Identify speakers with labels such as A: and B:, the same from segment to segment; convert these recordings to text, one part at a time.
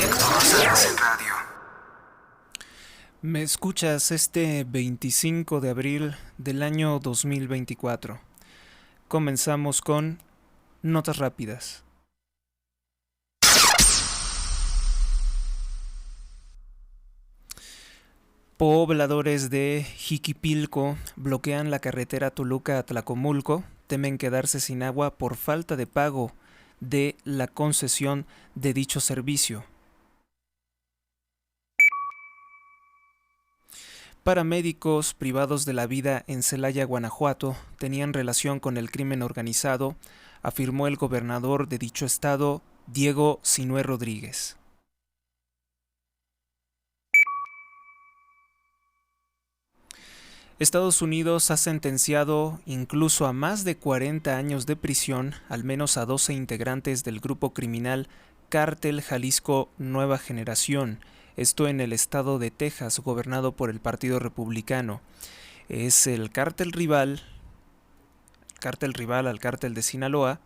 A: Conocerse Radio.
B: Me escuchas este 25 de abril del año 2024. Comenzamos con Notas Rápidas. Pobladores de Jiquipilco bloquean la carretera Toluca-Tlacomulco, temen quedarse sin agua por falta de pago de la concesión de dicho servicio. Paramédicos privados de la vida en Celaya, Guanajuato, tenían relación con el crimen organizado, afirmó el gobernador de dicho estado, Diego Sinué Rodríguez. Estados Unidos ha sentenciado incluso a más de 40 años de prisión, al menos a 12 integrantes del grupo criminal Cártel Jalisco Nueva Generación, esto en el estado de Texas, gobernado por el Partido Republicano. Es el cártel rival al cártel de Sinaloa,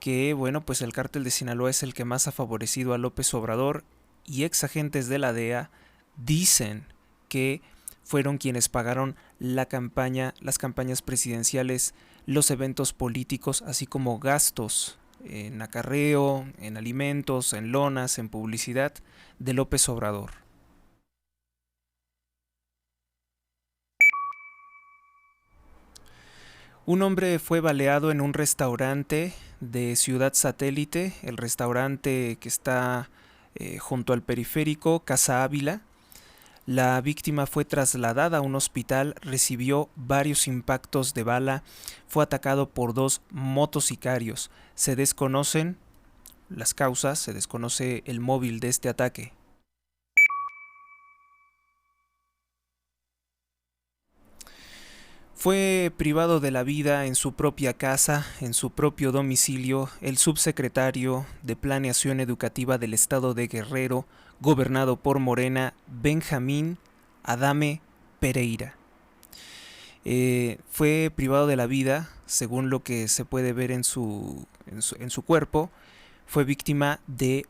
B: que pues el cártel de Sinaloa es el que más ha favorecido a López Obrador, y ex agentes de la DEA dicen que fueron quienes pagaron las campañas presidenciales, los eventos políticos, así como gastos en acarreo, en alimentos, en lonas, en publicidad de López Obrador. Un hombre fue baleado en un restaurante de Ciudad Satélite, el restaurante que está junto al periférico Casa Ávila. La víctima fue trasladada a un hospital, recibió varios impactos de bala, fue atacado por 2 motosicarios. Se desconocen las causas, se desconoce el móvil de este ataque. Fue privado de la vida en su propia casa, en su propio domicilio, el subsecretario de Planeación Educativa del Estado de Guerrero, gobernado por Morena, Benjamín Adame Pereira. Fue privado de la vida, según lo que se puede ver en su cuerpo. Fue víctima de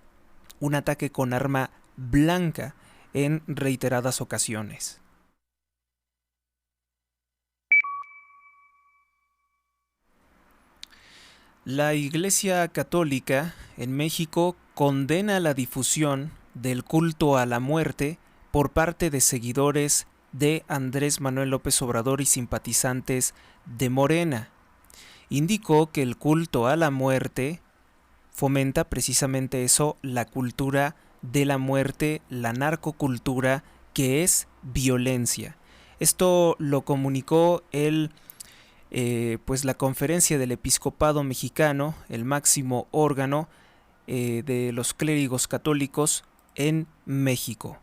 B: un ataque con arma blanca en reiteradas ocasiones. La Iglesia Católica en México condena la difusión del culto a la muerte por parte de seguidores de Andrés Manuel López Obrador y simpatizantes de Morena. Indicó que el culto a la muerte fomenta precisamente eso, la cultura de la muerte, la narcocultura, que es violencia. Esto lo comunicó la Conferencia del Episcopado Mexicano, el máximo órgano de los clérigos católicos en México.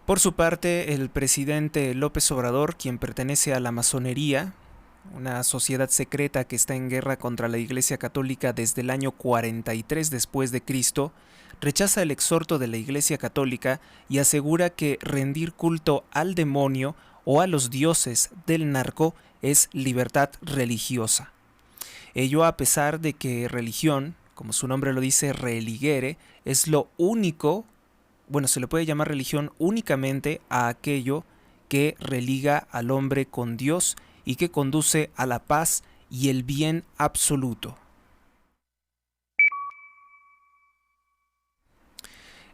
B: Por su parte, el presidente López Obrador, quien pertenece a la masonería, una sociedad secreta que está en guerra contra la Iglesia Católica desde el año 43 después de Cristo, rechaza el exhorto de la Iglesia Católica y asegura que rendir culto al demonio o a los dioses del narco es libertad religiosa. Ello a pesar de que religión, como su nombre lo dice, religere, es lo único, se le puede llamar religión únicamente a aquello que religa al hombre con Dios y que conduce a la paz y el bien absoluto.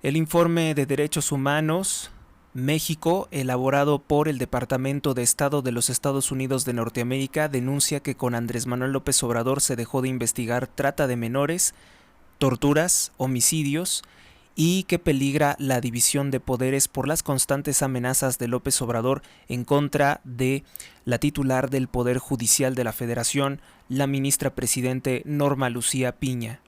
B: El informe de Derechos Humanos México, elaborado por el Departamento de Estado de los Estados Unidos de Norteamérica, denuncia que con Andrés Manuel López Obrador se dejó de investigar trata de menores, torturas, homicidios y que peligra la división de poderes por las constantes amenazas de López Obrador en contra de la titular del Poder Judicial de la Federación, la ministra presidente Norma Lucía Piña.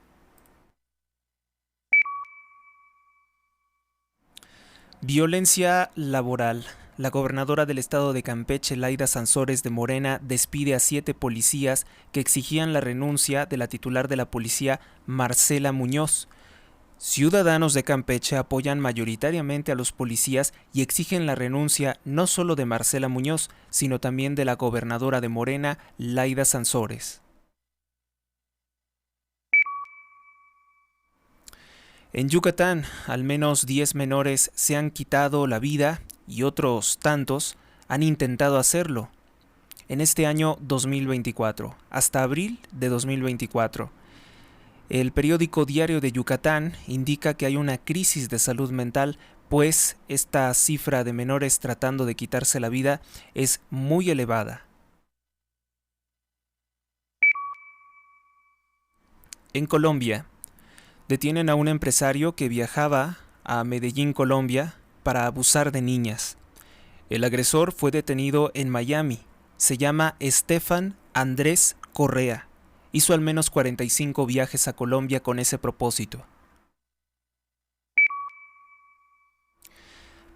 B: Violencia laboral. La gobernadora del estado de Campeche, Laida Sansores de Morena, despide a 7 policías que exigían la renuncia de la titular de la policía, Marcela Muñoz. Ciudadanos de Campeche apoyan mayoritariamente a los policías y exigen la renuncia no solo de Marcela Muñoz, sino también de la gobernadora de Morena, Laida Sansores. En Yucatán, al menos 10 menores se han quitado la vida y otros tantos han intentado hacerlo en este año 2024, hasta abril de 2024. El periódico Diario de Yucatán indica que hay una crisis de salud mental, pues esta cifra de menores tratando de quitarse la vida es muy elevada. En Colombia, detienen a un empresario que viajaba a Medellín, Colombia, para abusar de niñas. El agresor fue detenido en Miami. Se llama Estefan Andrés Correa. Hizo al menos 45 viajes a Colombia con ese propósito.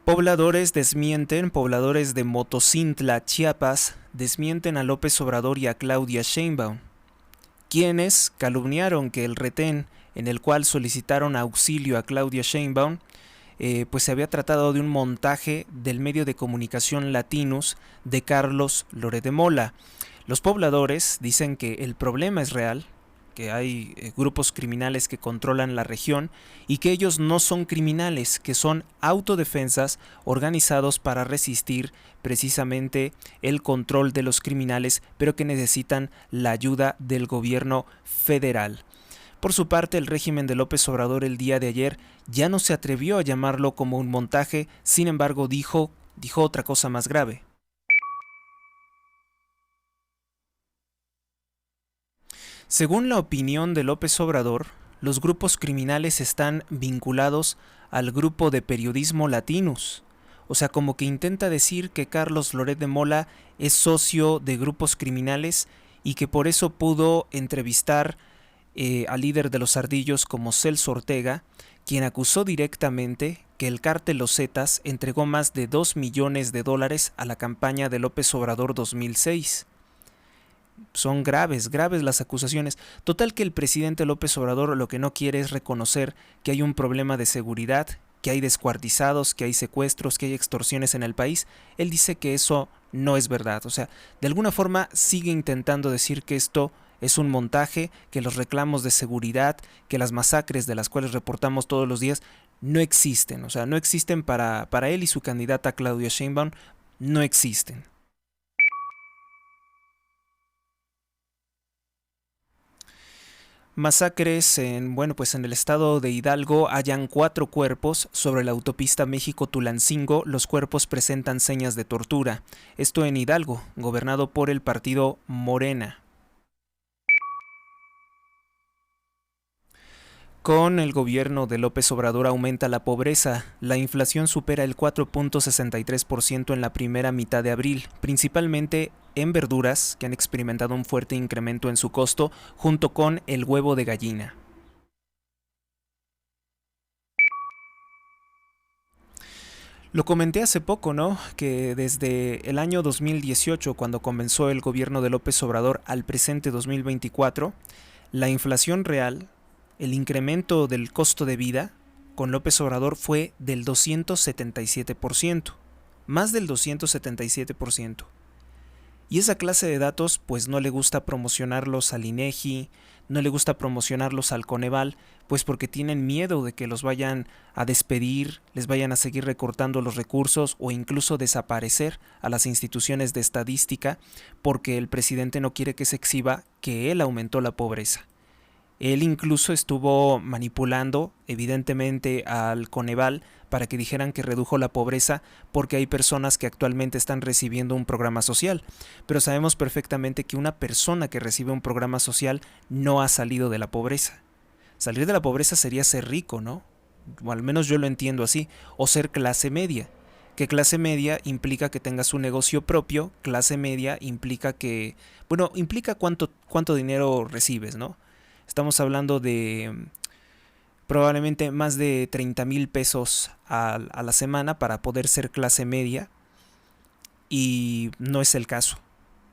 B: Pobladores de Motocintla, Chiapas, desmienten a López Obrador y a Claudia Sheinbaum, quienes calumniaron que el retén en el cual solicitaron auxilio a Claudia Sheinbaum pues se había tratado de un montaje del medio de comunicación Latinus de Carlos Loret de Mola. Los pobladores dicen que el problema es real, que hay grupos criminales que controlan la región y que ellos no son criminales, que son autodefensas organizados para resistir precisamente el control de los criminales, pero que necesitan la ayuda del gobierno federal. Por su parte, el régimen de López Obrador el día de ayer ya no se atrevió a llamarlo como un montaje, sin embargo dijo otra cosa más grave. Según la opinión de López Obrador, los grupos criminales están vinculados al grupo de periodismo Latinus. O sea, como que intenta decir que Carlos Loret de Mola es socio de grupos criminales y que por eso pudo entrevistar al líder de los Ardillos como Celso Ortega, quien acusó directamente que el cártel Los Zetas entregó más de $2 millones a la campaña de López Obrador 2006. Son graves las acusaciones. Total que el presidente López Obrador lo que no quiere es reconocer que hay un problema de seguridad, que hay descuartizados, que hay secuestros, que hay extorsiones en el país. Él dice que eso no es verdad. O sea, de alguna forma sigue intentando decir que esto es un montaje, que los reclamos de seguridad, que las masacres de las cuales reportamos todos los días no existen. O sea, no existen para él y su candidata Claudia Sheinbaum, no existen. Masacres en el estado de Hidalgo hallan 4 cuerpos sobre la autopista México-Tulancingo. Los cuerpos presentan señas de tortura. Esto en Hidalgo, gobernado por el partido Morena. Con el gobierno de López Obrador aumenta la pobreza. La inflación supera el 4.63% en la primera mitad de abril, principalmente en verduras, que han experimentado un fuerte incremento en su costo, junto con el huevo de gallina. Lo comenté hace poco, ¿no? Que desde el año 2018, cuando comenzó el gobierno de López Obrador, al presente 2024, la inflación real, el incremento del costo de vida con López Obrador fue del 277%, más del 277%. Y esa clase de datos pues no le gusta promocionarlos al INEGI, no le gusta promocionarlos al Coneval, pues porque tienen miedo de que los vayan a despedir, les vayan a seguir recortando los recursos o incluso desaparecer a las instituciones de estadística, porque el presidente no quiere que se exhiba que él aumentó la pobreza. Él incluso estuvo manipulando evidentemente al Coneval para que dijeran que redujo la pobreza porque hay personas que actualmente están recibiendo un programa social. Pero sabemos perfectamente que una persona que recibe un programa social no ha salido de la pobreza. Salir de la pobreza sería ser rico, ¿no? O al menos yo lo entiendo así. O ser clase media. Que clase media implica que tengas un negocio propio. Clase media implica que... implica cuánto dinero recibes, ¿no? Estamos hablando de probablemente más de 30,000 pesos a la semana para poder ser clase media, y no es el caso.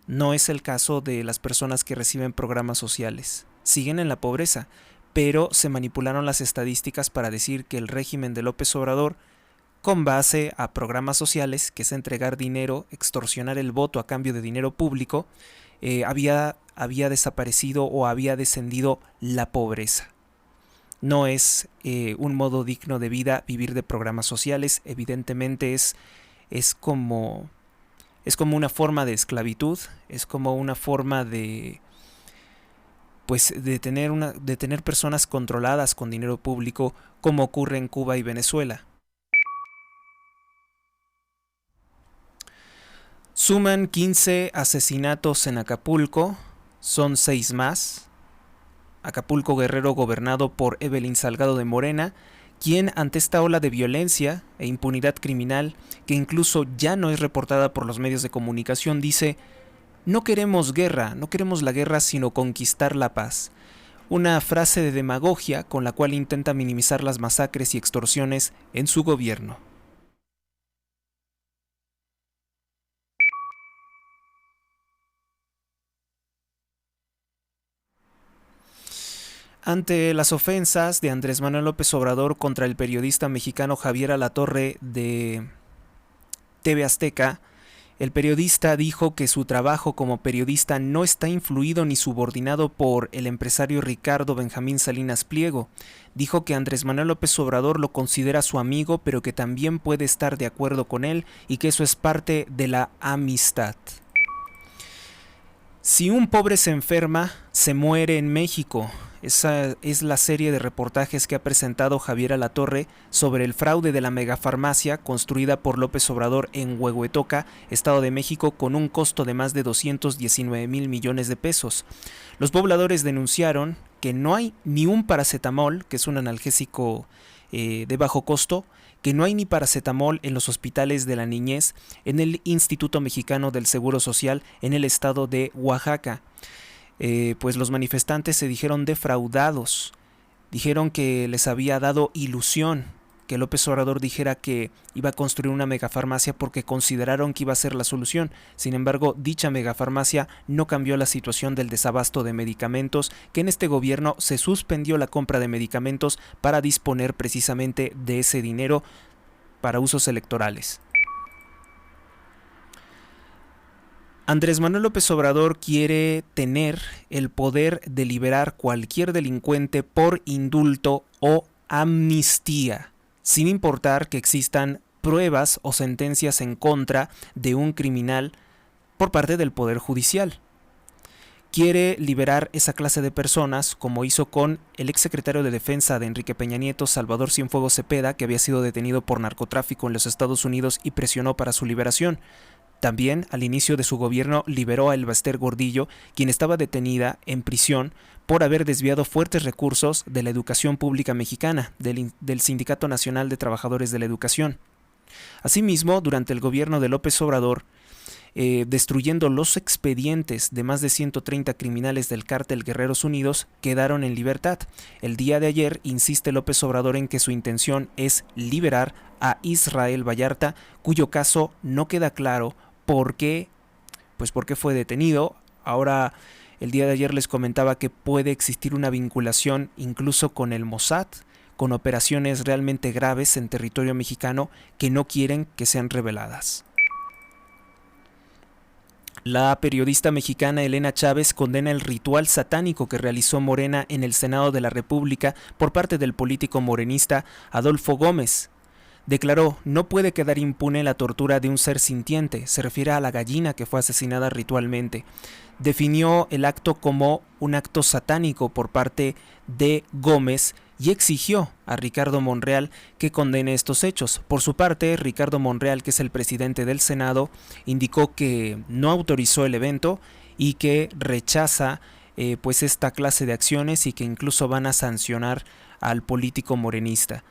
B: No es el caso de las personas que reciben programas sociales. Siguen en la pobreza, pero se manipularon las estadísticas para decir que el régimen de López Obrador, con base a programas sociales, que es entregar dinero, extorsionar el voto a cambio de dinero público, había desaparecido o había descendido la pobreza. No es un modo digno de vida vivir de programas sociales, evidentemente es como, es como una forma de esclavitud, es como una forma de pues de tener personas controladas con dinero público como ocurre en Cuba y Venezuela. Suman 15 asesinatos en Acapulco, son 6 más. Acapulco Guerrero gobernado por Evelyn Salgado de Morena, quien ante esta ola de violencia e impunidad criminal, que incluso ya no es reportada por los medios de comunicación, dice: no queremos guerra, no queremos la guerra sino conquistar la paz. Una frase de demagogia con la cual intenta minimizar las masacres y extorsiones en su gobierno. Ante las ofensas de Andrés Manuel López Obrador contra el periodista mexicano Javier Alatorre de TV Azteca, el periodista dijo que su trabajo como periodista no está influido ni subordinado por el empresario Ricardo Benjamín Salinas Pliego. Dijo que Andrés Manuel López Obrador lo considera su amigo, pero que también puede estar de acuerdo con él y que eso es parte de la amistad. Si un pobre se enferma, se muere en México. Esa es la serie de reportajes que ha presentado Javier Alatorre sobre el fraude de la megafarmacia construida por López Obrador en Huehuetoca, Estado de México, con un costo de más de 219 mil millones de pesos. Los pobladores denunciaron que no hay ni un paracetamol, que es un analgésico de bajo costo, que no hay ni paracetamol en los hospitales de la niñez en el Instituto Mexicano del Seguro Social en el estado de Oaxaca. Pues los manifestantes se dijeron defraudados, dijeron que les había dado ilusión que López Obrador dijera que iba a construir una megafarmacia porque consideraron que iba a ser la solución. Sin embargo, dicha megafarmacia no cambió la situación del desabasto de medicamentos, que en este gobierno se suspendió la compra de medicamentos para disponer precisamente de ese dinero para usos electorales. Andrés Manuel López Obrador quiere tener el poder de liberar cualquier delincuente por indulto o amnistía, sin importar que existan pruebas o sentencias en contra de un criminal por parte del Poder Judicial. Quiere liberar esa clase de personas, como hizo con el exsecretario de Defensa de Enrique Peña Nieto, Salvador Cienfuegos Cepeda, que había sido detenido por narcotráfico en los Estados Unidos y presionó para su liberación. También, al inicio de su gobierno, liberó a Elba Ester Gordillo, quien estaba detenida en prisión por haber desviado fuertes recursos de la educación pública mexicana, del Sindicato Nacional de Trabajadores de la Educación. Asimismo, durante el gobierno de López Obrador, destruyendo los expedientes de más de 130 criminales del cártel Guerreros Unidos, quedaron en libertad. El día de ayer insiste López Obrador en que su intención es liberar a Israel Vallarta, cuyo caso no queda claro por qué, pues por qué fue detenido. Ahora, el día de ayer les comentaba que puede existir una vinculación incluso con el Mossad, con operaciones realmente graves en territorio mexicano que no quieren que sean reveladas. La periodista mexicana Elena Chávez condena el ritual satánico que realizó Morena en el Senado de la República por parte del político morenista Adolfo Gómez. Declaró: no puede quedar impune la tortura de un ser sintiente, se refiere a la gallina que fue asesinada ritualmente. Definió el acto como un acto satánico por parte de Gómez y exigió a Ricardo Monreal que condene estos hechos. Por su parte, Ricardo Monreal, que es el presidente del Senado, indicó que no autorizó el evento y que rechaza pues esta clase de acciones y que incluso van a sancionar al político morenista.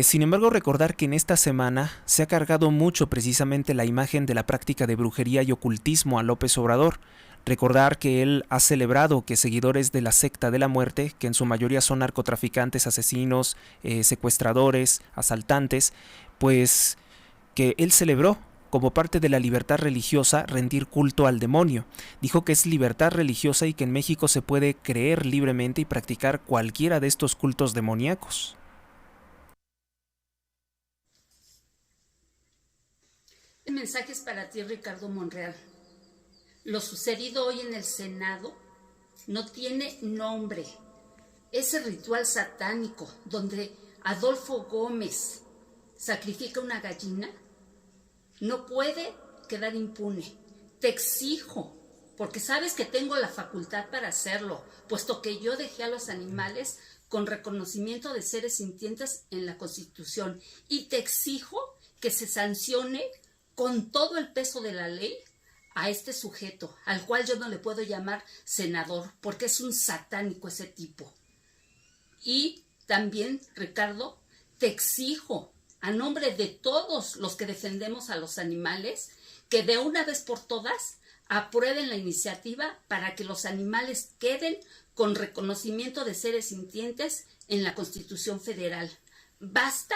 B: Sin embargo, recordar que en esta semana se ha cargado mucho precisamente la imagen de la práctica de brujería y ocultismo a López Obrador. Recordar que él ha celebrado que seguidores de la secta de la muerte, que en su mayoría son narcotraficantes, asesinos, secuestradores, asaltantes, pues que él celebró como parte de la libertad religiosa rendir culto al demonio. Dijo que es libertad religiosa y que en México se puede creer libremente y practicar cualquiera de estos cultos demoníacos.
A: El mensaje es para ti, Ricardo Monreal. Lo sucedido hoy en el Senado no tiene nombre. ese ritual satánico donde Adolfo Gómez sacrifica una gallina, no puede quedar impune. Te exijo, porque sabes que tengo la facultad para hacerlo, puesto que yo dejé a los animales con reconocimiento de seres sintientes en la Constitución, y te exijo que se sancione con todo el peso de la ley a este sujeto, al cual yo no le puedo llamar senador, porque es un satánico ese tipo. Y también, Ricardo, te exijo, a nombre de todos los que defendemos a los animales, que de una vez por todas aprueben la iniciativa para que los animales queden con reconocimiento de seres sintientes en la Constitución Federal. Basta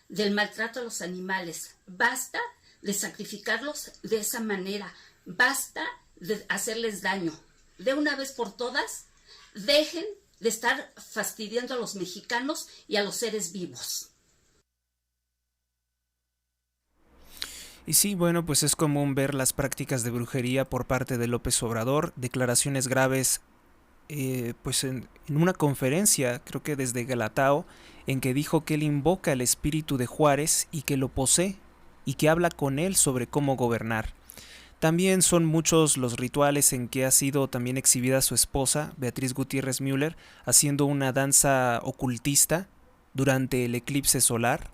A: del maltrato a los animales, basta de sacrificarlos de esa manera, basta de hacerles daño. De una vez por todas, dejen de estar fastidiando a los mexicanos y a los seres vivos.
B: Y sí, bueno, pues es común ver las prácticas de brujería por parte de López Obrador, declaraciones graves pues en una conferencia, creo que desde Galatao, en que dijo que él invoca el espíritu de Juárez y que lo posee y que habla con él sobre cómo gobernar. También son muchos los rituales en que ha sido también exhibida su esposa, Beatriz Gutiérrez Müller, haciendo una danza ocultista durante el eclipse solar.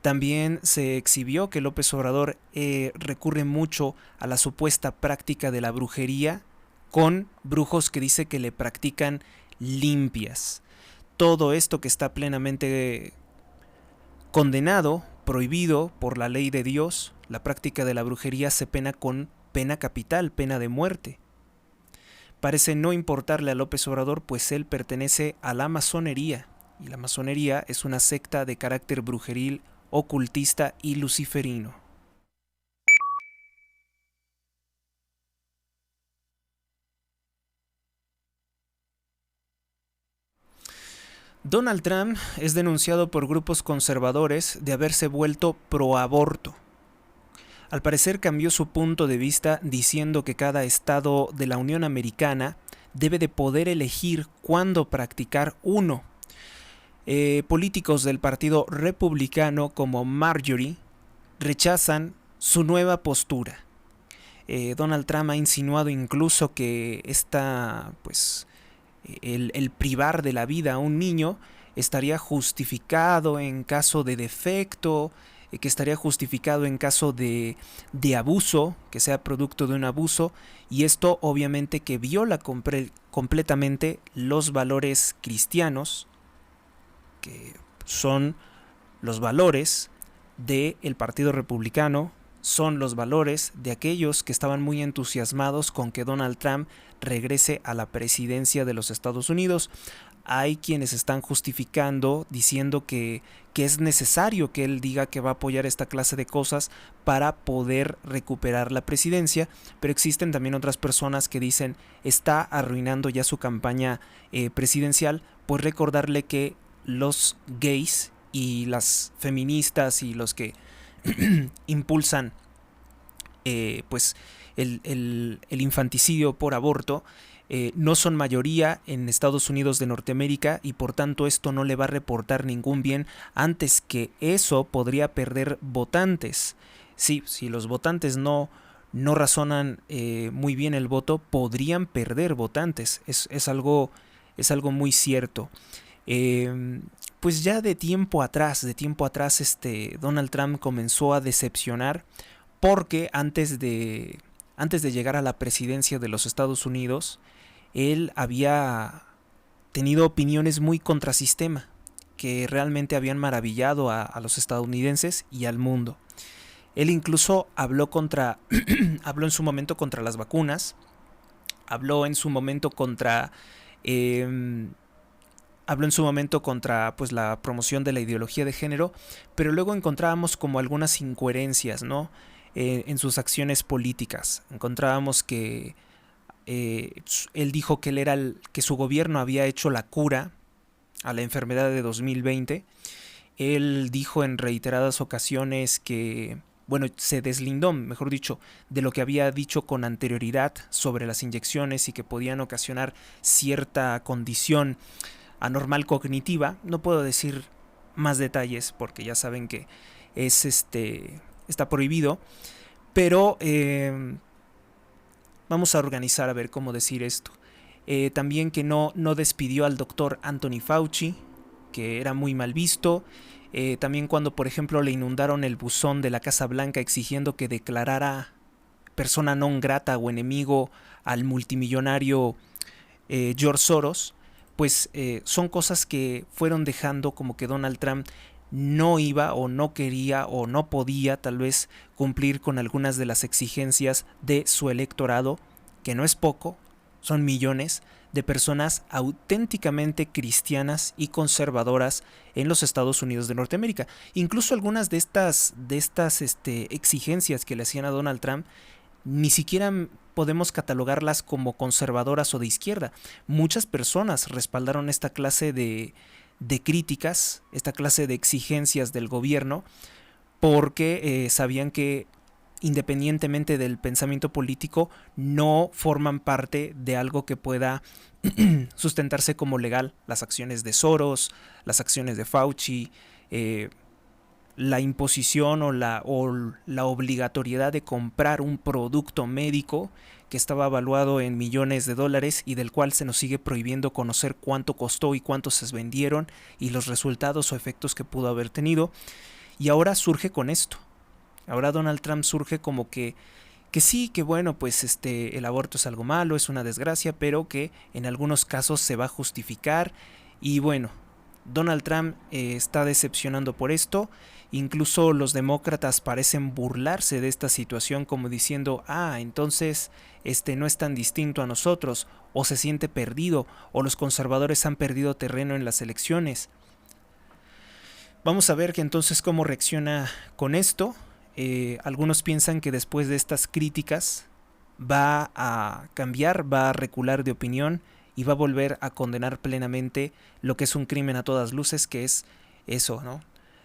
B: También se exhibió que López Obrador recurre mucho a la supuesta práctica de la brujería con brujos que dice que le practican limpias. Todo esto que está plenamente condenado, prohibido por la ley de Dios, la práctica de la brujería se pena con pena capital, pena de muerte. Parece no importarle a López Obrador, pues él pertenece a la masonería, y la masonería es una secta de carácter brujeril, ocultista y luciferino. Donald Trump es denunciado por grupos conservadores de haberse vuelto pro-aborto. Al parecer cambió su punto de vista diciendo que cada estado de la Unión Americana debe de poder elegir cuándo practicar uno. Políticos del Partido Republicano como Marjorie rechazan su nueva postura. Donald Trump ha insinuado incluso que el privar de la vida a un niño estaría justificado en caso de defecto, que estaría justificado en caso de abuso, que sea producto de un abuso, y esto obviamente que viola completamente los valores cristianos, que son los valores del Partido Republicano, son los valores de aquellos que estaban muy entusiasmados con que Donald Trump regrese a la presidencia de los Estados Unidos. Hay quienes están justificando, diciendo que es necesario que él diga que va a apoyar esta clase de cosas para poder recuperar la presidencia, pero existen también otras personas que dicen está arruinando ya su campaña presidencial, pues recordarle que los gays y las feministas y los que impulsan el infanticidio por aborto no son mayoría en Estados Unidos de Norteamérica, y por tanto esto no le va a reportar ningún bien. Antes que eso podría perder votantes. Sí, si los votantes no razonan muy bien el voto, podrían perder votantes. Es algo muy cierto. Pues ya de tiempo atrás, Donald Trump comenzó a decepcionar, porque antes de llegar a la presidencia de los Estados Unidos, él había tenido opiniones muy contrasistema, que realmente habían maravillado a los estadounidenses y al mundo. Él incluso habló en su momento contra las vacunas, habló en su momento contra pues la promoción de la ideología de género, pero luego encontrábamos como algunas incoherencias, ¿no? En sus acciones políticas. Encontrábamos que él dijo que que su gobierno había hecho la cura a la enfermedad de 2020. Él dijo en reiteradas ocasiones que bueno, se deslindó, mejor dicho, de lo que había dicho con anterioridad sobre las inyecciones y que podían ocasionar cierta condición anormal cognitiva. No puedo decir más detalles porque ya saben que es está prohibido, pero vamos a organizar a ver cómo decir esto. También que no despidió al doctor Anthony Fauci, que era muy mal visto. También cuando, por ejemplo, le inundaron el buzón de la Casa Blanca exigiendo que declarara persona non grata o enemigo al multimillonario George Soros, pues son cosas que fueron dejando como que Donald Trump no iba o no quería o no podía tal vez cumplir con algunas de las exigencias de su electorado, que no es poco, son millones de personas auténticamente cristianas y conservadoras en los Estados Unidos de Norteamérica. Incluso algunas de estas exigencias que le hacían a Donald Trump ni siquiera podemos catalogarlas como conservadoras o de izquierda. Muchas personas respaldaron esta clase de críticas, esta clase de exigencias del gobierno, porque sabían que independientemente del pensamiento político no forman parte de algo que pueda sustentarse como legal. Las acciones de Soros, las acciones de Fauci, la imposición o la obligatoriedad de comprar un producto médico que estaba evaluado en millones de dólares y del cual se nos sigue prohibiendo conocer cuánto costó y cuántos se vendieron y los resultados o efectos que pudo haber tenido. Y ahora surge con esto. Ahora Donald Trump surge como que sí, que bueno, pues el aborto es algo malo, es una desgracia, pero que en algunos casos se va a justificar. Y bueno, Donald Trump está decepcionando por esto. Incluso los demócratas parecen burlarse de esta situación como diciendo, entonces no es tan distinto a nosotros, o se siente perdido, o los conservadores han perdido terreno en las elecciones. Vamos a ver que entonces cómo reacciona con esto. Algunos piensan que después de estas críticas va a cambiar, va a recular de opinión y va a volver a condenar plenamente lo que es un crimen a todas luces, que es eso, ¿no?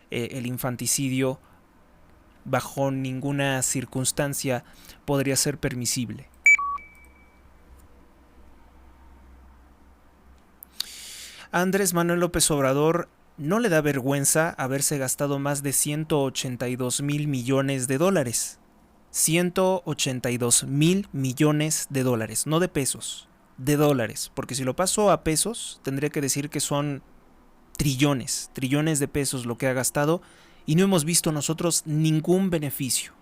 B: El infanticidio bajo ninguna circunstancia podría ser permisible. A Andrés Manuel López Obrador no le da vergüenza haberse gastado más de 182 mil millones de dólares. 182 mil millones de dólares, no de pesos, de dólares. Porque si lo paso a pesos, tendría que decir que son trillones de pesos lo que ha gastado y no hemos visto nosotros ningún beneficio.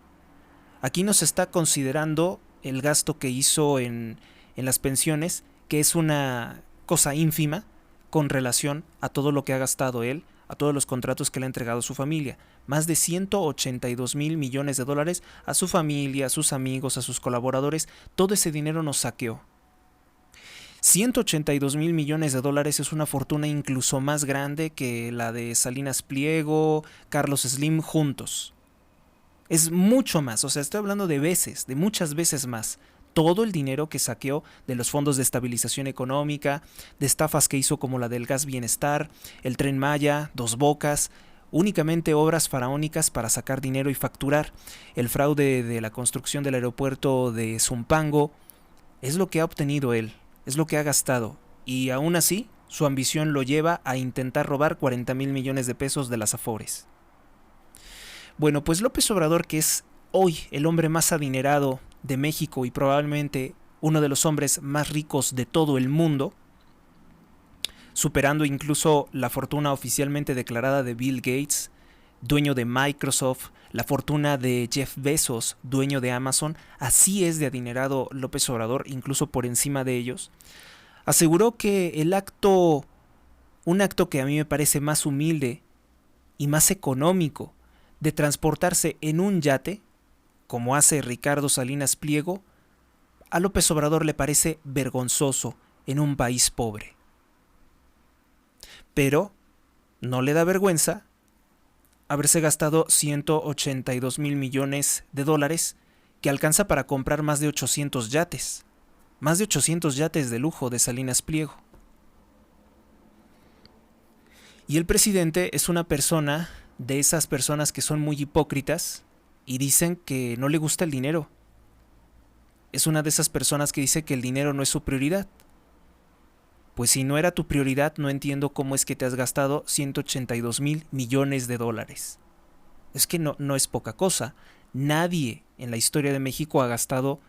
B: Aquí nos está considerando el gasto que hizo en las pensiones, que es una cosa ínfima con relación a todo lo que ha gastado él, a todos los contratos que le ha entregado a su familia. Más de 182 mil millones de dólares a su familia, a sus amigos, a sus colaboradores. Todo ese dinero nos saqueó. 182 mil millones de dólares es una fortuna incluso más grande que la de Salinas Pliego, Carlos Slim juntos. Es mucho más, o sea, estoy hablando de veces, de muchas veces más. Todo el dinero que saqueó de los fondos de estabilización económica, de estafas que hizo como la del Gas Bienestar, el Tren Maya, Dos Bocas, únicamente obras faraónicas para sacar dinero y facturar, el fraude de la construcción del aeropuerto de Zumpango, es lo que ha obtenido él, es lo que ha gastado, y aún así su ambición lo lleva a intentar robar 40 mil millones de pesos de las Afores. Bueno, pues López Obrador, que es hoy el hombre más adinerado de México y probablemente uno de los hombres más ricos de todo el mundo, superando incluso la fortuna oficialmente declarada de Bill Gates, dueño de Microsoft, la fortuna de Jeff Bezos, dueño de Amazon, así es de adinerado López Obrador, incluso por encima de ellos, aseguró que un acto que a mí me parece más humilde y más económico, de transportarse en un yate, como hace Ricardo Salinas Pliego, a López Obrador le parece vergonzoso en un país pobre. Pero no le da vergüenza haberse gastado 182 mil millones de dólares, que alcanza para comprar más de 800 yates. Más de 800 yates de lujo de Salinas Pliego. Y el presidente es una persona de esas personas que son muy hipócritas, y dicen que no le gusta el dinero. Es una de esas personas que dice que el dinero no es su prioridad. Pues si no era tu prioridad, no entiendo cómo es que te has gastado 182 mil millones de dólares. Es que no es poca cosa. Nadie en la historia de México ha gastado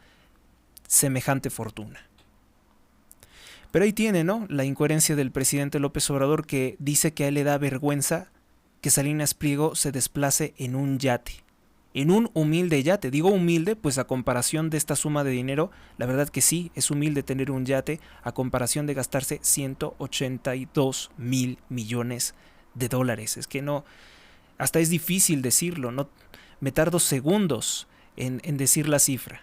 B: semejante fortuna. Pero ahí tiene, ¿no?, la incoherencia del presidente López Obrador, que dice que a él le da vergüenza que Salinas Pliego se desplace en un yate. En un humilde yate. Digo humilde, pues a comparación de esta suma de dinero, la verdad que sí, es humilde tener un yate a comparación de gastarse 182 mil millones de dólares. Es que no, hasta es difícil decirlo, no, me tardo segundos en decir la cifra.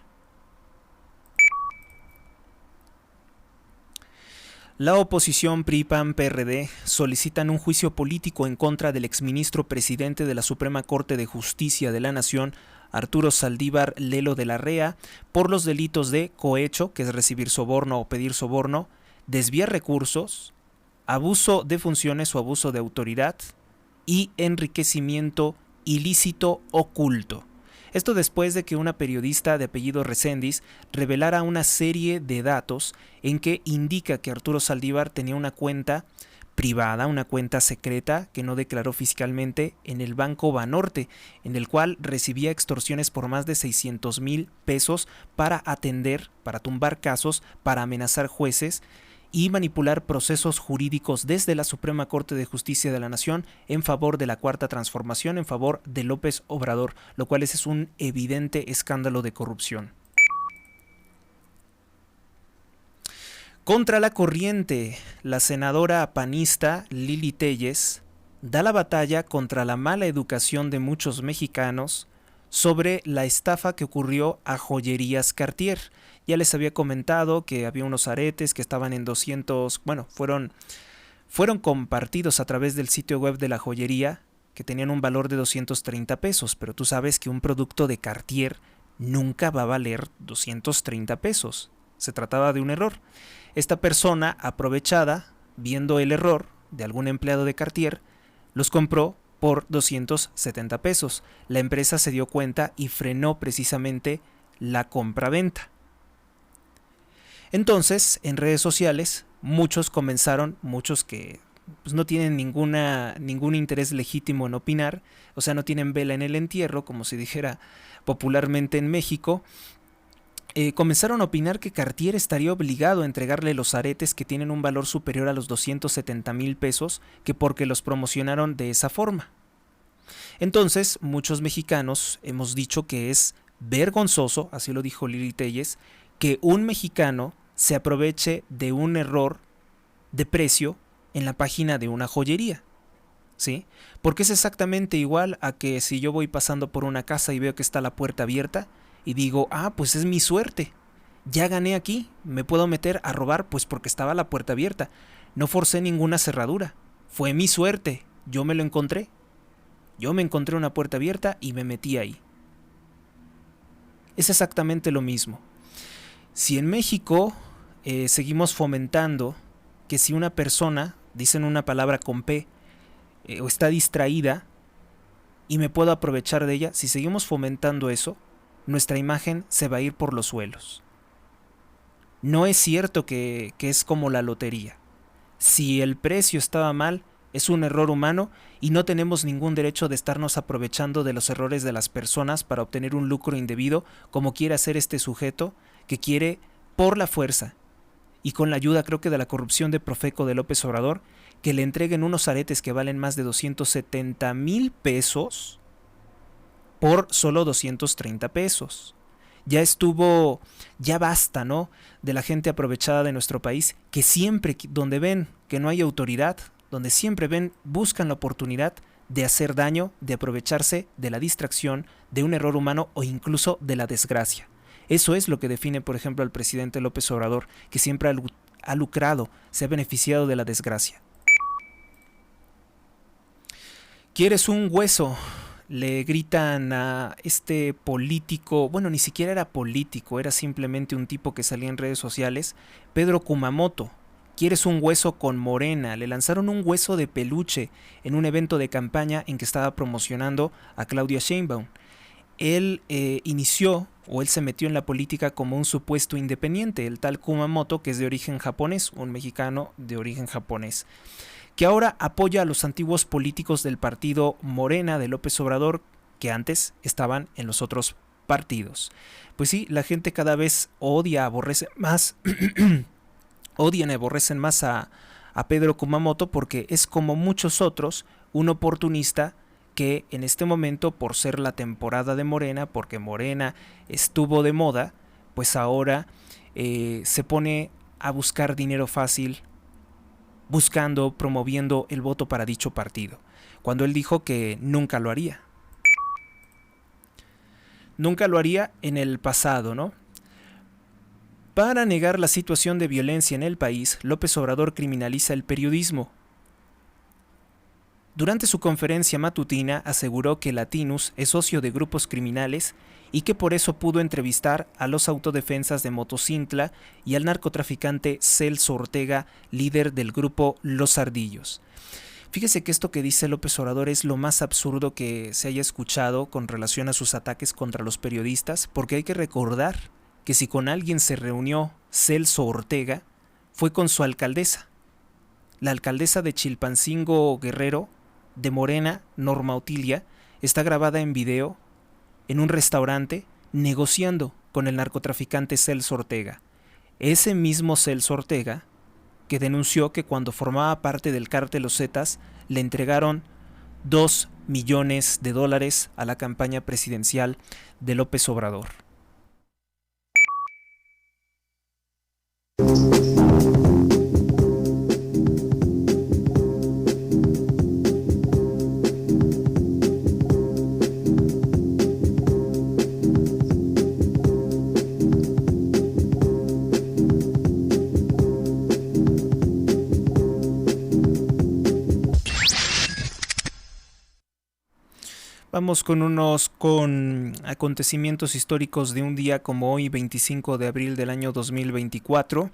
B: La oposición PRI-PAN-PRD solicitan un juicio político en contra del exministro presidente de la Suprema Corte de Justicia de la Nación, Arturo Saldívar Lelo de la Rea, por los delitos de cohecho, que es recibir soborno o pedir soborno, desviar recursos, abuso de funciones o abuso de autoridad y enriquecimiento ilícito oculto. Esto después de que una periodista de apellido Reséndiz revelara una serie de datos en que indica que Arturo Saldívar tenía una cuenta privada, una cuenta secreta que no declaró fiscalmente en el Banco Banorte, en el cual recibía extorsiones por más de 600 mil pesos para atender, para tumbar casos, para amenazar jueces y manipular procesos jurídicos desde la Suprema Corte de Justicia de la Nación en favor de la Cuarta Transformación, en favor de López Obrador, lo cual es un evidente escándalo de corrupción. Contra la corriente, la senadora panista Lili Téllez da la batalla contra la mala educación de muchos mexicanos sobre la estafa que ocurrió a Joyerías Cartier. Ya les había comentado que había unos aretes que estaban en 200, fueron compartidos a través del sitio web de la joyería, que tenían un valor de 230 pesos, pero tú sabes que un producto de Cartier nunca va a valer 230 pesos. Se trataba de un error. Esta persona, aprovechada, viendo el error de algún empleado de Cartier, los compró por 270 pesos. La empresa se dio cuenta y frenó precisamente la compra-venta. Entonces, en redes sociales, muchos que pues, no tienen ningún interés legítimo en opinar, o sea, no tienen vela en el entierro, como se dijera popularmente en México, comenzaron a opinar que Cartier estaría obligado a entregarle los aretes que tienen un valor superior a los 270 mil pesos, que porque los promocionaron de esa forma. Entonces, muchos mexicanos hemos dicho que es vergonzoso, así lo dijo Lili Téllez, que un mexicano se aproveche de un error de precio en la página de una joyería, ¿sí? Porque es exactamente igual a que si yo voy pasando por una casa y veo que está la puerta abierta y digo, pues es mi suerte, ya gané aquí, me puedo meter a robar pues porque estaba la puerta abierta, no forcé ninguna cerradura, fue mi suerte, yo me encontré una puerta abierta y me metí ahí. Es exactamente lo mismo. Si en México seguimos fomentando que si una persona, dicen una palabra con P, o está distraída y me puedo aprovechar de ella, si seguimos fomentando eso, nuestra imagen se va a ir por los suelos. No es cierto que es como la lotería. Si el precio estaba mal, es un error humano y no tenemos ningún derecho de estarnos aprovechando de los errores de las personas para obtener un lucro indebido, como quiere hacer este sujeto que quiere por la fuerza y con la ayuda creo que de la corrupción de Profeco de López Obrador, que le entreguen unos aretes que valen más de 270 mil pesos por solo 230 pesos. Ya basta, ¿no?, de la gente aprovechada de nuestro país, que siempre donde ven que no hay autoridad, donde siempre buscan la oportunidad de hacer daño, de aprovecharse de la distracción, de un error humano o incluso de la desgracia. Eso es lo que define, por ejemplo, al presidente López Obrador, que siempre ha lucrado, se ha beneficiado de la desgracia. ¿Quieres un hueso?, le gritan a este político, ni siquiera era político, era simplemente un tipo que salía en redes sociales, Pedro Kumamoto. ¿Quieres un hueso con Morena? Le lanzaron un hueso de peluche en un evento de campaña en que estaba promocionando a Claudia Sheinbaum. él inició o él se metió en la política como un supuesto independiente, el tal Kumamoto, que es de origen japonés, un mexicano de origen japonés, que ahora apoya a los antiguos políticos del partido Morena de López Obrador, que antes estaban en los otros partidos. Pues sí, la gente cada vez odia, aborrece más, odian y aborrecen más a Pedro Kumamoto, porque es como muchos otros, un oportunista que en este momento, por ser la temporada de Morena, porque Morena estuvo de moda, pues ahora se pone a buscar dinero fácil, buscando, promoviendo el voto para dicho partido, cuando él dijo que nunca lo haría. Nunca lo haría en el pasado, ¿no? Para negar la situación de violencia en el país, López Obrador criminaliza el periodismo. Durante su conferencia matutina aseguró que Latinus es socio de grupos criminales y que por eso pudo entrevistar a los autodefensas de Motocintla y al narcotraficante Celso Ortega, líder del grupo Los Ardillos. Fíjese que esto que dice López Obrador es lo más absurdo que se haya escuchado con relación a sus ataques contra los periodistas, porque hay que recordar que si con alguien se reunió Celso Ortega, fue con su alcaldesa, la alcaldesa de Chilpancingo Guerrero, de Morena, Norma Otilia, está grabada en video en un restaurante negociando con el narcotraficante Celso Ortega. Ese mismo Celso Ortega que denunció que cuando formaba parte del cártel Los Zetas le entregaron $2 millones a la campaña presidencial de López Obrador. Vamos con acontecimientos históricos de un día como hoy, 25 de abril del año 2024.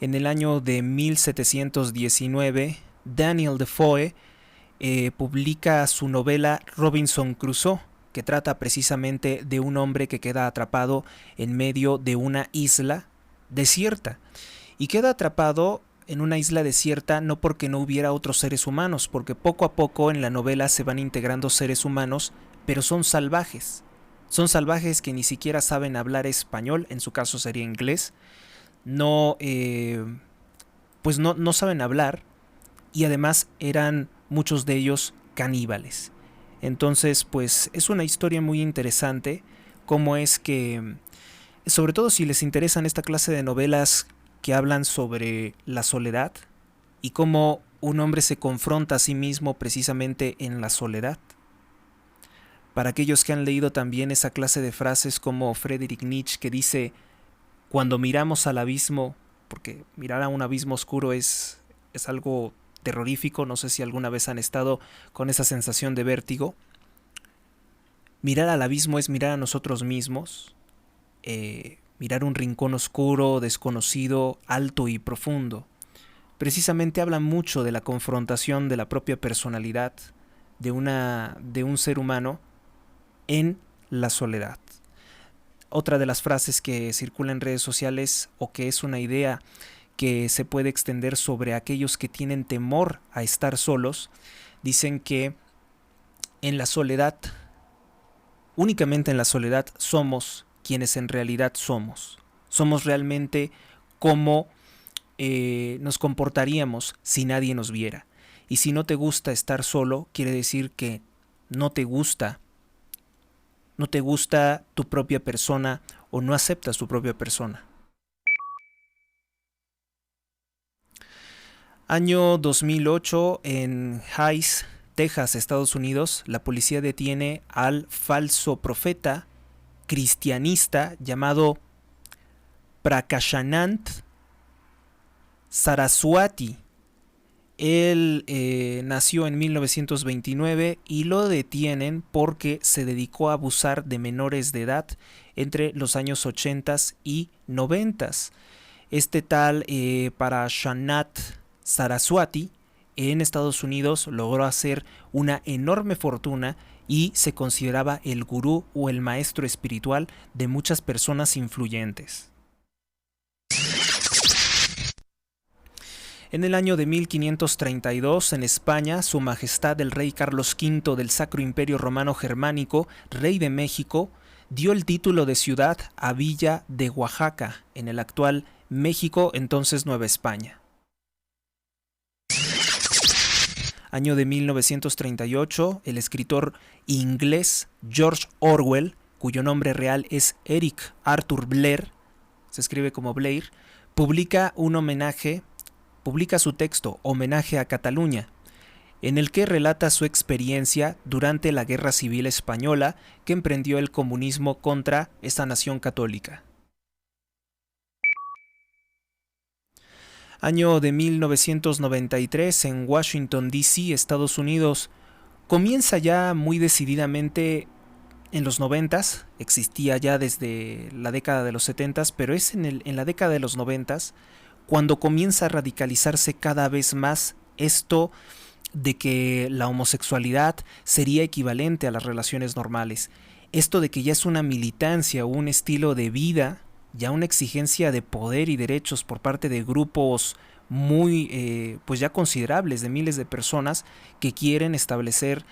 B: En el año de 1719, Daniel Defoe publica su novela Robinson Crusoe, que trata precisamente de un hombre que queda atrapado en medio de una isla desierta. Y queda atrapado en una isla desierta no porque no hubiera otros seres humanos, porque poco a poco en la novela se van integrando seres humanos, pero son salvajes. Son salvajes que ni siquiera saben hablar español, en su caso sería inglés. No saben hablar, y además eran muchos de ellos caníbales. Entonces, pues es una historia muy interesante, cómo es que, sobre todo si les interesan esta clase de novelas que hablan sobre la soledad y cómo un hombre se confronta a sí mismo precisamente en la soledad. Para aquellos que han leído también esa clase de frases como Friedrich Nietzsche, que dice: cuando miramos al abismo, porque mirar a un abismo oscuro es algo terrorífico, no sé si alguna vez han estado con esa sensación de vértigo. Mirar al abismo es mirar a nosotros mismos, mirar un rincón oscuro, desconocido, alto y profundo. Precisamente habla mucho de la confrontación de la propia personalidad de un ser humano en la soledad. Otra de las frases que circula en redes sociales, o que es una idea que se puede extender sobre aquellos que tienen temor a estar solos, dicen que en la soledad, únicamente en la soledad, somos quienes en realidad somos. Somos realmente como nos comportaríamos si nadie nos viera. Y si no te gusta estar solo, quiere decir que no te gusta tu propia persona, o no aceptas tu propia persona. Año 2008, en Hays, Texas, Estados Unidos, la policía detiene al falso profeta cristianista llamado Prakashanand Saraswati. Él nació en 1929 y lo detienen porque se dedicó a abusar de menores de edad entre los años 80 y 90. Este tal Prakashanand Saraswati en Estados Unidos logró hacer una enorme fortuna y se consideraba el gurú o el maestro espiritual de muchas personas influyentes. En el año de 1532, en España, Su Majestad el Rey Carlos V del Sacro Imperio Romano Germánico, Rey de México, dio el título de ciudad a Villa de Oaxaca, en el actual México, entonces Nueva España. Año de 1938, el escritor inglés George Orwell, cuyo nombre real es Eric Arthur Blair, se escribe como Blair, publica su texto Homenaje a Cataluña, en el que relata su experiencia durante la Guerra Civil Española que emprendió el comunismo contra esta nación católica. Año de 1993, en Washington, D.C., Estados Unidos, comienza ya muy decididamente en los 90s, existía ya desde la década de los 70s, pero es en la década de los 90s cuando comienza a radicalizarse cada vez más esto de que la homosexualidad sería equivalente a las relaciones normales. Esto de que ya es una militancia o un estilo de vida, ya una exigencia de poder y derechos por parte de grupos muy pues ya considerables, de miles de personas que quieren establecer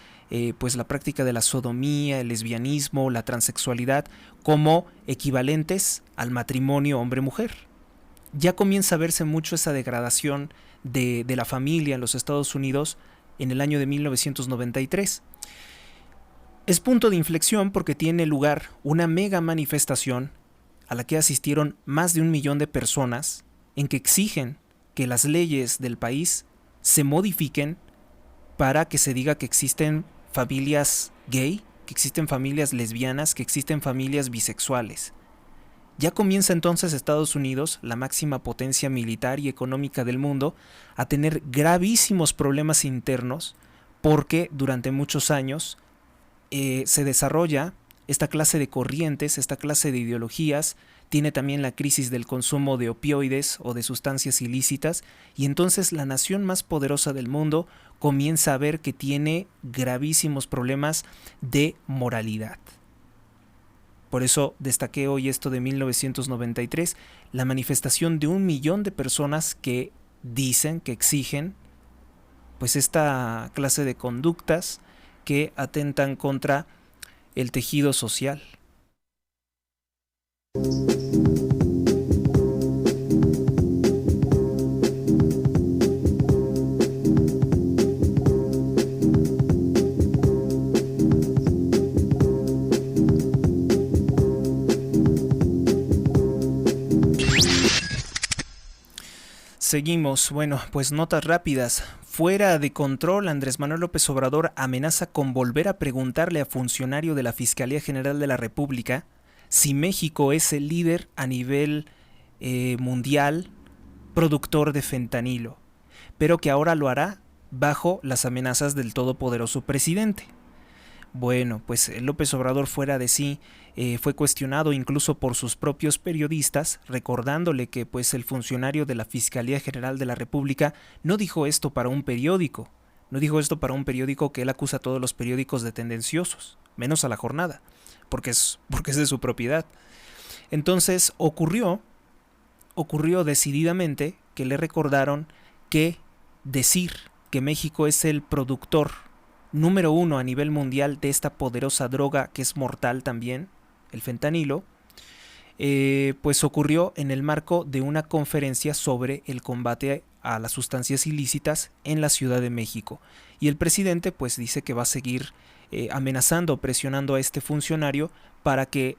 B: pues la práctica de la sodomía, el lesbianismo, la transexualidad como equivalentes al matrimonio hombre-mujer. Ya comienza a verse mucho esa degradación de la familia en los Estados Unidos en el año de 1993. Es punto de inflexión porque tiene lugar una mega manifestación a la que asistieron más de 1 millón de personas en que exigen que las leyes del país se modifiquen para que se diga que existen familias gay, que existen familias lesbianas, que existen familias bisexuales. Ya comienza entonces Estados Unidos, la máxima potencia militar y económica del mundo, a tener gravísimos problemas internos porque durante muchos años se desarrolla esta clase de corrientes, esta clase de ideologías, tiene también la crisis del consumo de opioides o de sustancias ilícitas, y entonces la nación más poderosa del mundo comienza a ver que tiene gravísimos problemas de moralidad. Por eso destaqué hoy esto de 1993, la manifestación de 1 millón de personas que dicen, que exigen, pues esta clase de conductas que atentan contra el tejido social. Seguimos, bueno, pues notas rápidas. Fuera de control, Andrés Manuel López Obrador amenaza con volver a preguntarle a funcionario de la Fiscalía General de la República si México es el líder a nivel mundial productor de fentanilo, pero que ahora lo hará bajo las amenazas del todopoderoso presidente. Bueno, pues López Obrador fuera de sí fue cuestionado incluso por sus propios periodistas, recordándole que pues el funcionario de la Fiscalía General de la República no dijo esto para un periódico, que él acusa a todos los periódicos de tendenciosos, menos a La Jornada, porque es de su propiedad. Entonces ocurrió decididamente que le recordaron que decir que México es el productor número 1 a nivel mundial de esta poderosa droga que es mortal también, el fentanilo, pues ocurrió en el marco de una conferencia sobre el combate a las sustancias ilícitas en la Ciudad de México. Y el presidente pues dice que va a seguir amenazando, presionando a este funcionario para que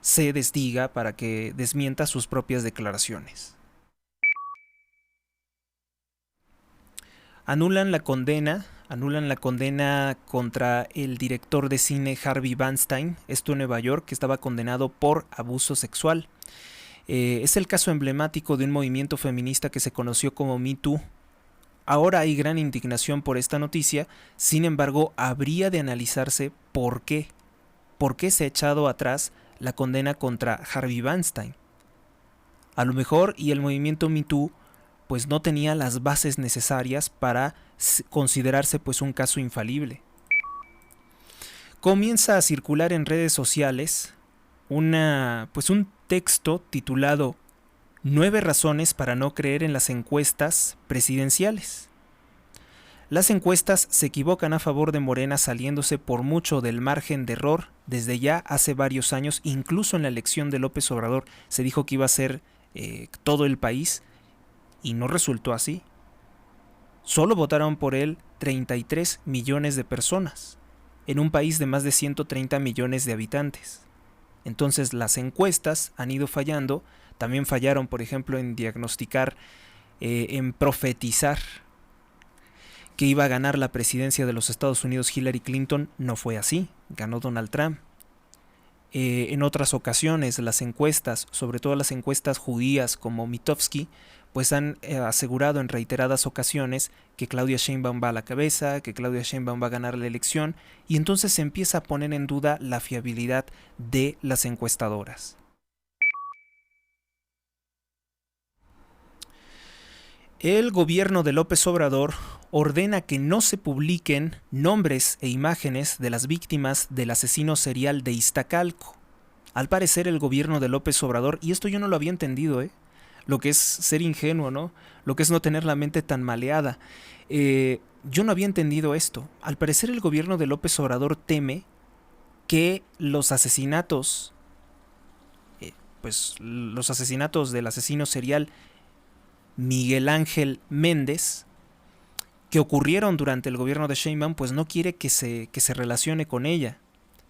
B: se desdiga, para que desmienta sus propias declaraciones. Anulan la condena contra el director de cine Harvey Weinstein, esto en Nueva York, que estaba condenado por abuso sexual. Es el caso emblemático de un movimiento feminista que se conoció como Me Too. Ahora hay gran indignación por esta noticia, sin embargo, habría de analizarse por qué se ha echado atrás la condena contra Harvey Weinstein. A lo mejor, y el movimiento Me Too pues no tenía las bases necesarias para considerarse pues un caso infalible. comienza a circular en redes sociales un texto titulado 9 razones para no creer en las encuestas presidenciales. Las encuestas se equivocan a favor de Morena, saliéndose por mucho del margen de error desde ya hace varios años. Incluso en la elección de López Obrador se dijo que iba a ser todo el país y no resultó así. Solo votaron por él 33 millones de personas en un país de más de 130 millones de habitantes. Entonces las encuestas han ido fallando. También fallaron, por ejemplo, en diagnosticar, en profetizar que iba a ganar la presidencia de los Estados Unidos Hillary Clinton. No fue así, ganó Donald Trump. En otras ocasiones las encuestas, sobre todo las encuestas judías como Mitofsky, pues han asegurado en reiteradas ocasiones que Claudia Sheinbaum va a la cabeza, que Claudia Sheinbaum va a ganar la elección, y entonces se empieza a poner en duda la fiabilidad de las encuestadoras. El gobierno de López Obrador ordena que no se publiquen nombres e imágenes de las víctimas del asesino serial de Iztacalco. Al parecer el gobierno de López Obrador, y esto yo no lo había entendido, lo que es ser ingenuo, ¿no? Lo que es no tener la mente tan maleada. Yo no había entendido esto. Al parecer el gobierno de López Obrador teme que los asesinatos, los asesinatos del asesino serial Miguel Ángel Méndez, que ocurrieron durante el gobierno de Sheinbaum, pues no quiere que se relacione con ella,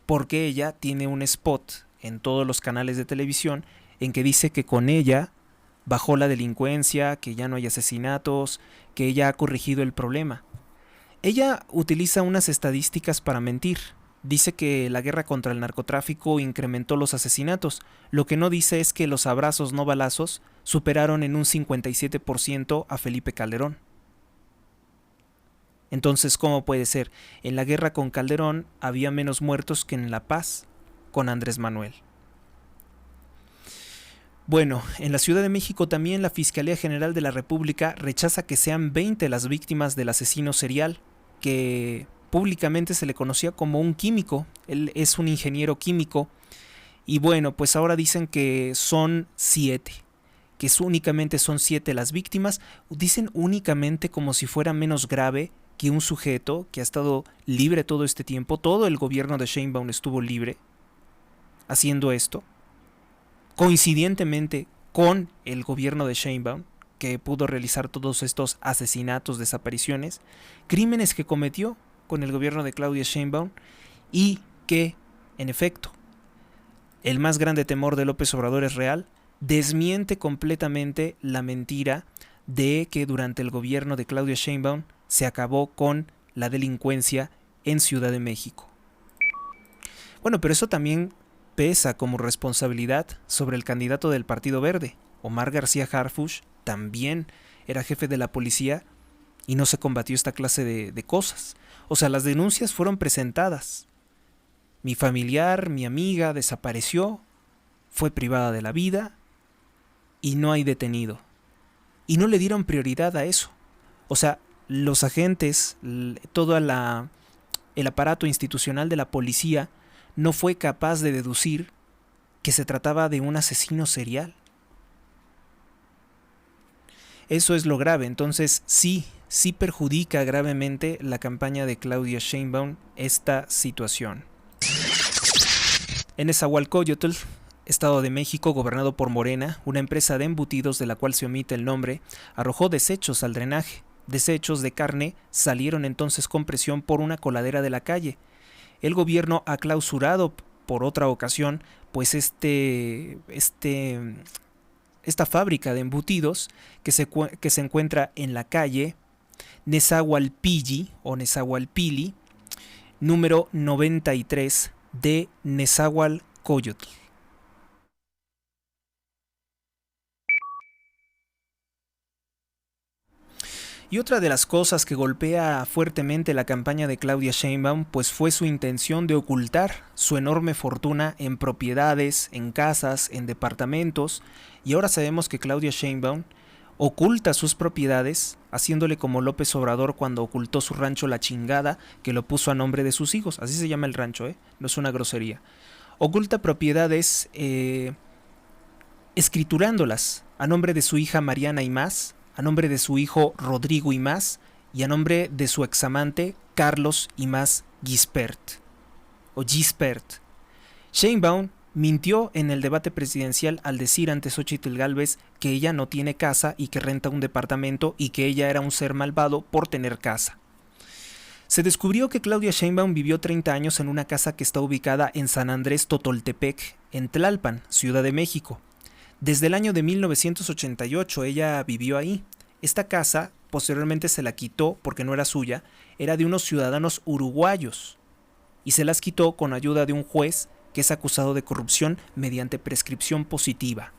B: porque ella tiene un spot en todos los canales de televisión en que dice que con ella bajó la delincuencia, que ya no hay asesinatos, que ella ha corregido el problema. Ella utiliza unas estadísticas para mentir. Dice que la guerra contra el narcotráfico incrementó los asesinatos. Lo que no dice es que los abrazos no balazos superaron en un 57% a Felipe Calderón. Entonces, ¿cómo puede ser? En la guerra con Calderón había menos muertos que en la paz con Andrés Manuel. Bueno, en la Ciudad de México también la Fiscalía General de la República rechaza que sean 20 las víctimas del asesino serial, que públicamente se le conocía como un químico. Él es un ingeniero químico. Y bueno, pues ahora dicen que son 7. Que únicamente son 7 las víctimas. Dicen únicamente como si fuera menos grave que un sujeto que ha estado libre todo este tiempo. Todo el gobierno de Sheinbaum estuvo libre haciendo esto, coincidentemente con el gobierno de Sheinbaum, que pudo realizar todos estos asesinatos, desapariciones, crímenes que cometió con el gobierno de Claudia Sheinbaum, y que, en efecto, el más grande temor de López Obrador es real. Desmiente completamente la mentira de que durante el gobierno de Claudia Sheinbaum se acabó con la delincuencia en Ciudad de México. Bueno, pero eso también pesa como responsabilidad sobre el candidato del Partido Verde. Omar García Harfuch también era jefe de la policía y no se combatió esta clase de cosas. O sea, las denuncias fueron presentadas. Mi familiar, mi amiga desapareció, fue privada de la vida y no hay detenido. Y no le dieron prioridad a eso. O sea, los agentes, todo el aparato institucional de la policía no fue capaz de deducir que se trataba de un asesino serial. Eso es lo grave. Entonces sí perjudica gravemente la campaña de Claudia Sheinbaum esta situación. En Nezahualcóyotl, Estado de México, gobernado por Morena, una empresa de embutidos de la cual se omite el nombre, arrojó desechos al drenaje. Desechos de carne salieron entonces con presión por una coladera de la calle. El gobierno ha clausurado por otra ocasión pues esta fábrica de embutidos que se encuentra en la calle Nezahualpilli o Nezahualpilli, número 93 de Nezahualcóyotl. Y otra de las cosas que golpea fuertemente la campaña de Claudia Sheinbaum pues fue su intención de ocultar su enorme fortuna en propiedades, en casas, en departamentos. Y ahora sabemos que Claudia Sheinbaum oculta sus propiedades, haciéndole como López Obrador cuando ocultó su rancho La Chingada, que lo puso a nombre de sus hijos. Así se llama el rancho, no es una grosería. Oculta propiedades escriturándolas a nombre de su hija Mariana Imaz, a nombre de su hijo Rodrigo Imaz y a nombre de su examante Carlos Imaz Gispert. Sheinbaum mintió en el debate presidencial al decir ante Xóchitl Gálvez que ella no tiene casa y que renta un departamento y que ella era un ser malvado por tener casa. Se descubrió que Claudia Sheinbaum vivió 30 años en una casa que está ubicada en San Andrés Totoltepec, en Tlalpan, Ciudad de México. Desde el año de 1988 ella vivió ahí. Esta casa posteriormente se la quitó porque no era suya, era de unos ciudadanos uruguayos y se las quitó con ayuda de un juez que es acusado de corrupción mediante prescripción positiva.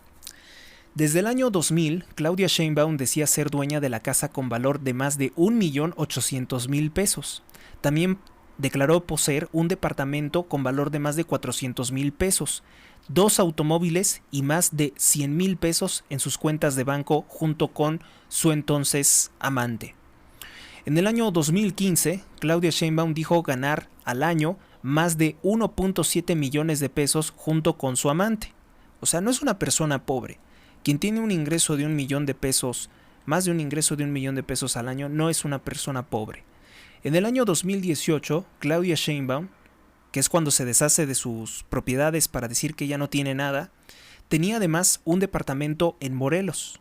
B: Desde el año 2000, Claudia Sheinbaum decía ser dueña de la casa con valor de más de 1.800.000 pesos. También declaró poseer un departamento con valor de más de 400.000 pesos, 2 automóviles y más de 100.000 pesos en sus cuentas de banco junto con su entonces amante. En el año 2015, Claudia Sheinbaum dijo ganar al año más de 1.7 millones de pesos junto con su amante. O sea, no es una persona pobre. Quien tiene un ingreso de 1 millón de pesos, más de un ingreso de 1 millón de pesos al año, no es una persona pobre. En el año 2018, Claudia Sheinbaum, que es cuando se deshace de sus propiedades para decir que ya no tiene nada, tenía además un departamento en Morelos,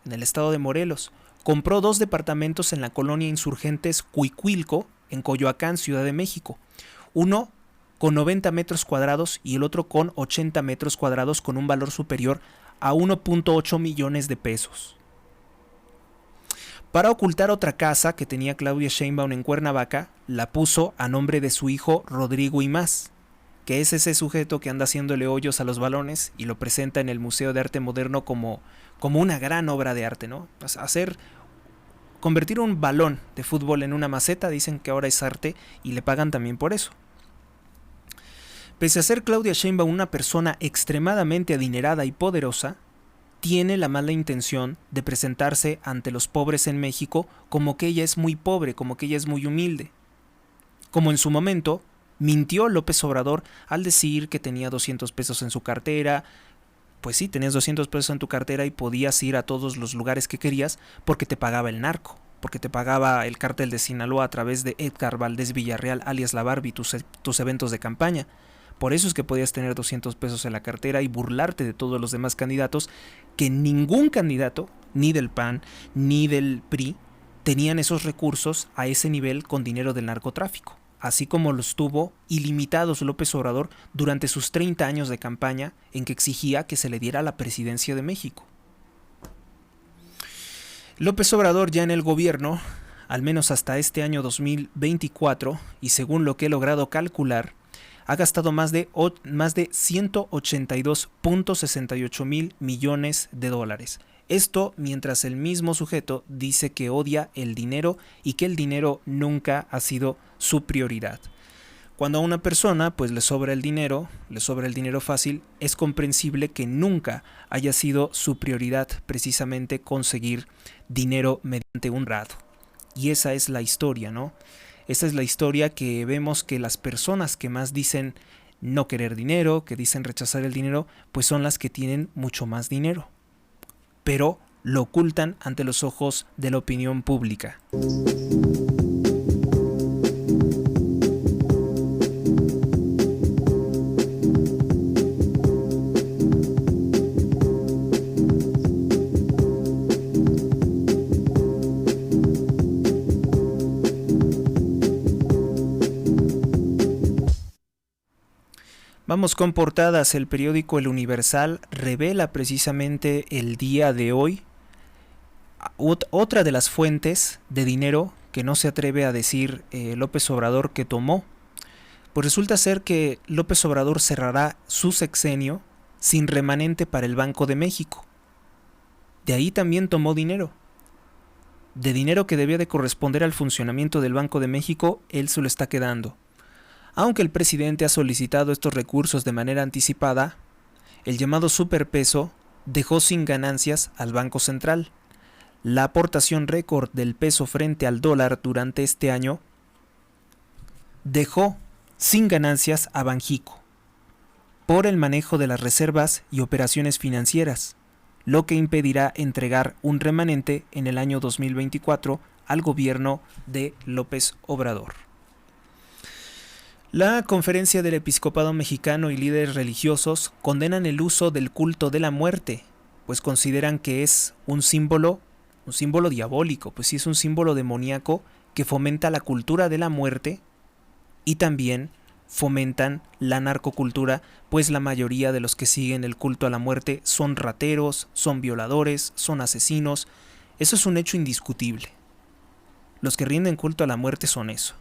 B: en el estado de Morelos. Compró 2 departamentos en la colonia Insurgentes Cuicuilco, en Coyoacán, Ciudad de México. Uno con 90 metros cuadrados y el otro con 80 metros cuadrados con un valor superior a 1.8 millones de pesos. Para ocultar otra casa que tenía Claudia Sheinbaum en Cuernavaca, la puso a nombre de su hijo Rodrigo Imaz, que es ese sujeto que anda haciéndole hoyos a los balones y lo presenta en el Museo de Arte Moderno como una gran obra de arte, ¿no? Convertir un balón de fútbol en una maceta, dicen que ahora es arte y le pagan también por eso. Pese a ser Claudia Sheinbaum una persona extremadamente adinerada y poderosa, tiene la mala intención de presentarse ante los pobres en México como que ella es muy pobre, como que ella es muy humilde. Como en su momento, mintió López Obrador al decir que tenía 200 pesos en su cartera. Pues sí, tenías 200 pesos en tu cartera y podías ir a todos los lugares que querías porque te pagaba el narco, porque te pagaba el cártel de Sinaloa a través de Edgar Valdés Villarreal, alias La Barbie, tus eventos de campaña. Por eso es que podías tener 200 pesos en la cartera y burlarte de todos los demás candidatos, que ningún candidato, ni del PAN, ni del PRI, tenían esos recursos a ese nivel con dinero del narcotráfico, así como los tuvo ilimitados López Obrador durante sus 30 años de campaña en que exigía que se le diera la presidencia de México. López Obrador ya en el gobierno, al menos hasta este año 2024, y según lo que he logrado calcular, ha gastado más de 182.68 mil millones de dólares. Esto mientras el mismo sujeto dice que odia el dinero y que el dinero nunca ha sido su prioridad. Cuando a una persona pues le sobra el dinero fácil, es comprensible que nunca haya sido su prioridad precisamente conseguir dinero mediante un rado. Y esa es la historia, ¿no? Esta es la historia que vemos que las personas que más dicen no querer dinero, que dicen rechazar el dinero, pues son las que tienen mucho más dinero. Pero lo ocultan ante los ojos de la opinión pública. Vamos con portadas. El periódico El Universal revela precisamente el día de hoy otra de las fuentes de dinero que no se atreve a decir López Obrador que tomó. Pues resulta ser que López Obrador cerrará su sexenio sin remanente para el Banco de México. De ahí también tomó dinero. De dinero que debía de corresponder al funcionamiento del Banco de México, él se lo está quedando. Aunque el presidente ha solicitado estos recursos de manera anticipada, el llamado superpeso dejó sin ganancias al Banco Central. la aportación récord del peso frente al dólar durante este año dejó sin ganancias a Banxico por el manejo de las reservas y operaciones financieras, lo que impedirá entregar un remanente en el año 2024 al gobierno de López Obrador. La Conferencia del Episcopado Mexicano y líderes religiosos condenan el uso del culto de la muerte, pues consideran que es un símbolo diabólico, pues sí es un símbolo demoníaco que fomenta la cultura de la muerte y también fomentan la narcocultura, pues la mayoría de los que siguen el culto a la muerte son rateros, son violadores, son asesinos. Eso es un hecho indiscutible. Los que rinden culto a la muerte son eso.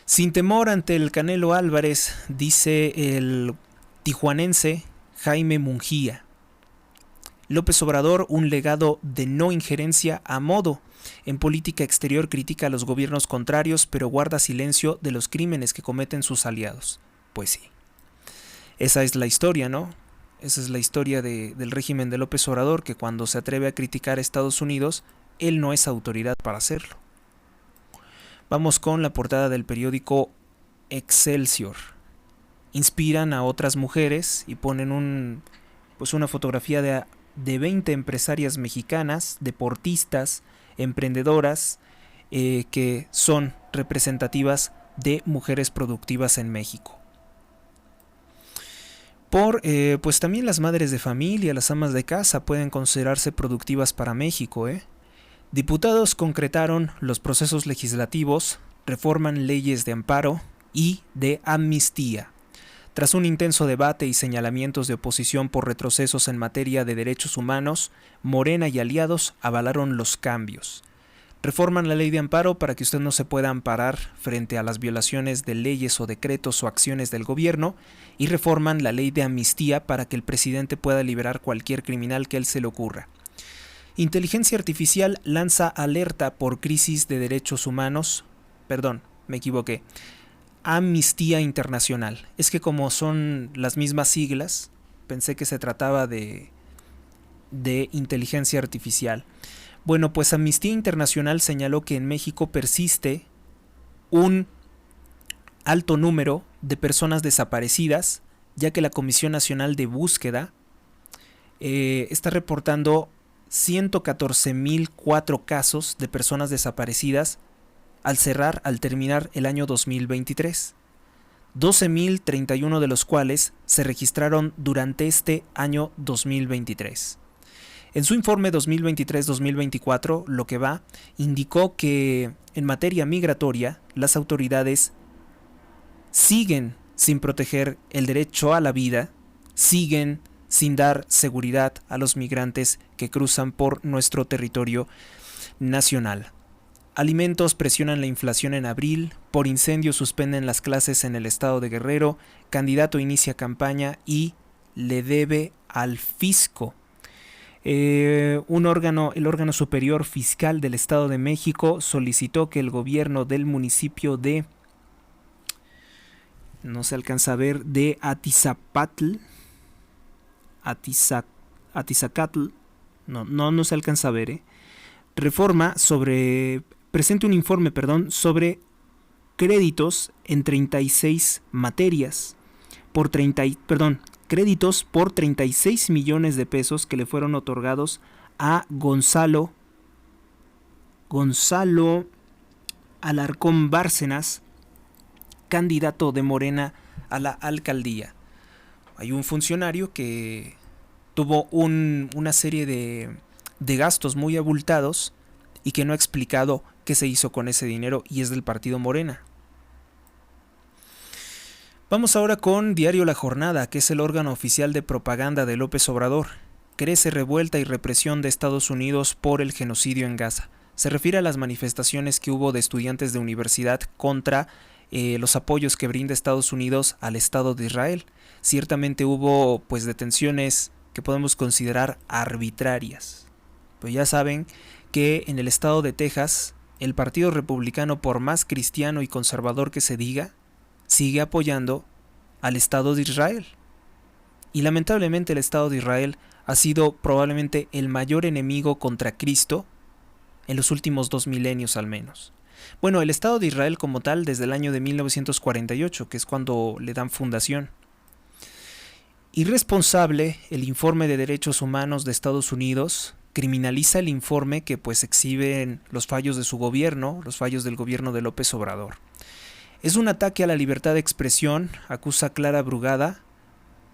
B: Sin temor ante el Canelo Álvarez, dice el tijuanense Jaime Mungía. López Obrador, un legado de no injerencia a modo. En política exterior critica a los gobiernos contrarios, pero guarda silencio de los crímenes que cometen sus aliados. Pues sí. Esa es la historia, ¿no? Esa es la historia del régimen de López Obrador, que cuando se atreve a criticar a Estados Unidos, él no es autoridad para hacerlo. Vamos con la portada del periódico Excelsior. Inspiran a otras mujeres y ponen una fotografía de 20 empresarias mexicanas, deportistas, emprendedoras, que son representativas de mujeres productivas en México. Pues también las madres de familia, las amas de casa pueden considerarse productivas para México, Diputados concretaron los procesos legislativos, reforman leyes de amparo y de amnistía. Tras un intenso debate y señalamientos de oposición por retrocesos en materia de derechos humanos, Morena y aliados avalaron los cambios. Reforman la ley de amparo para que usted no se pueda amparar frente a las violaciones de leyes o decretos o acciones del gobierno, y reforman la ley de amnistía para que el presidente pueda liberar cualquier criminal que él se le ocurra. Inteligencia artificial lanza alerta por crisis de derechos humanos. Perdón, me equivoqué. Amnistía Internacional. Es que como son las mismas siglas, pensé que se trataba de inteligencia artificial. Bueno, pues Amnistía Internacional señaló que en México persiste un alto número de personas desaparecidas, ya que la Comisión Nacional de Búsqueda está reportando 114.004 casos de personas desaparecidas al terminar el año 2023, 12.031 de los cuales se registraron durante este año 2023. En su informe 2023-2024, lo que va, indicó que en materia migratoria las autoridades siguen sin proteger el derecho a la vida, siguen sin dar seguridad a los migrantes que cruzan por nuestro territorio nacional. Alimentos presionan la inflación en abril, por incendio suspenden las clases en el estado de Guerrero, candidato inicia campaña y le debe al fisco. El órgano superior fiscal del Estado de México solicitó que el gobierno del municipio de, no se alcanza a ver, de Atizapatl, no se alcanza a ver, presente un informe, sobre créditos en 36 materias, créditos por 36 millones de pesos que le fueron otorgados a Gonzalo Alarcón Bárcenas, candidato de Morena a la alcaldía. Hay un funcionario que tuvo una serie de gastos muy abultados y que no ha explicado qué se hizo con ese dinero, y es del partido Morena. Vamos ahora con Diario La Jornada, que es el órgano oficial de propaganda de López Obrador. Crece revuelta y represión de Estados Unidos por el genocidio en Gaza. Se refiere a las manifestaciones que hubo de estudiantes de universidad contra los apoyos que brinda Estados Unidos al Estado de Israel. Ciertamente hubo detenciones que podemos considerar arbitrarias. Pues ya saben que en el estado de Texas, el Partido Republicano, por más cristiano y conservador que se diga, sigue apoyando al Estado de Israel. Y lamentablemente el Estado de Israel ha sido probablemente el mayor enemigo contra Cristo en los últimos 2 milenios al menos. Bueno, el Estado de Israel como tal desde el año de 1948, que es cuando le dan fundación. Irresponsable, el informe de derechos humanos de Estados Unidos criminaliza el informe que pues exhiben los fallos de su gobierno, los fallos del gobierno de López Obrador. Es un ataque a la libertad de expresión, acusa Clara Brugada,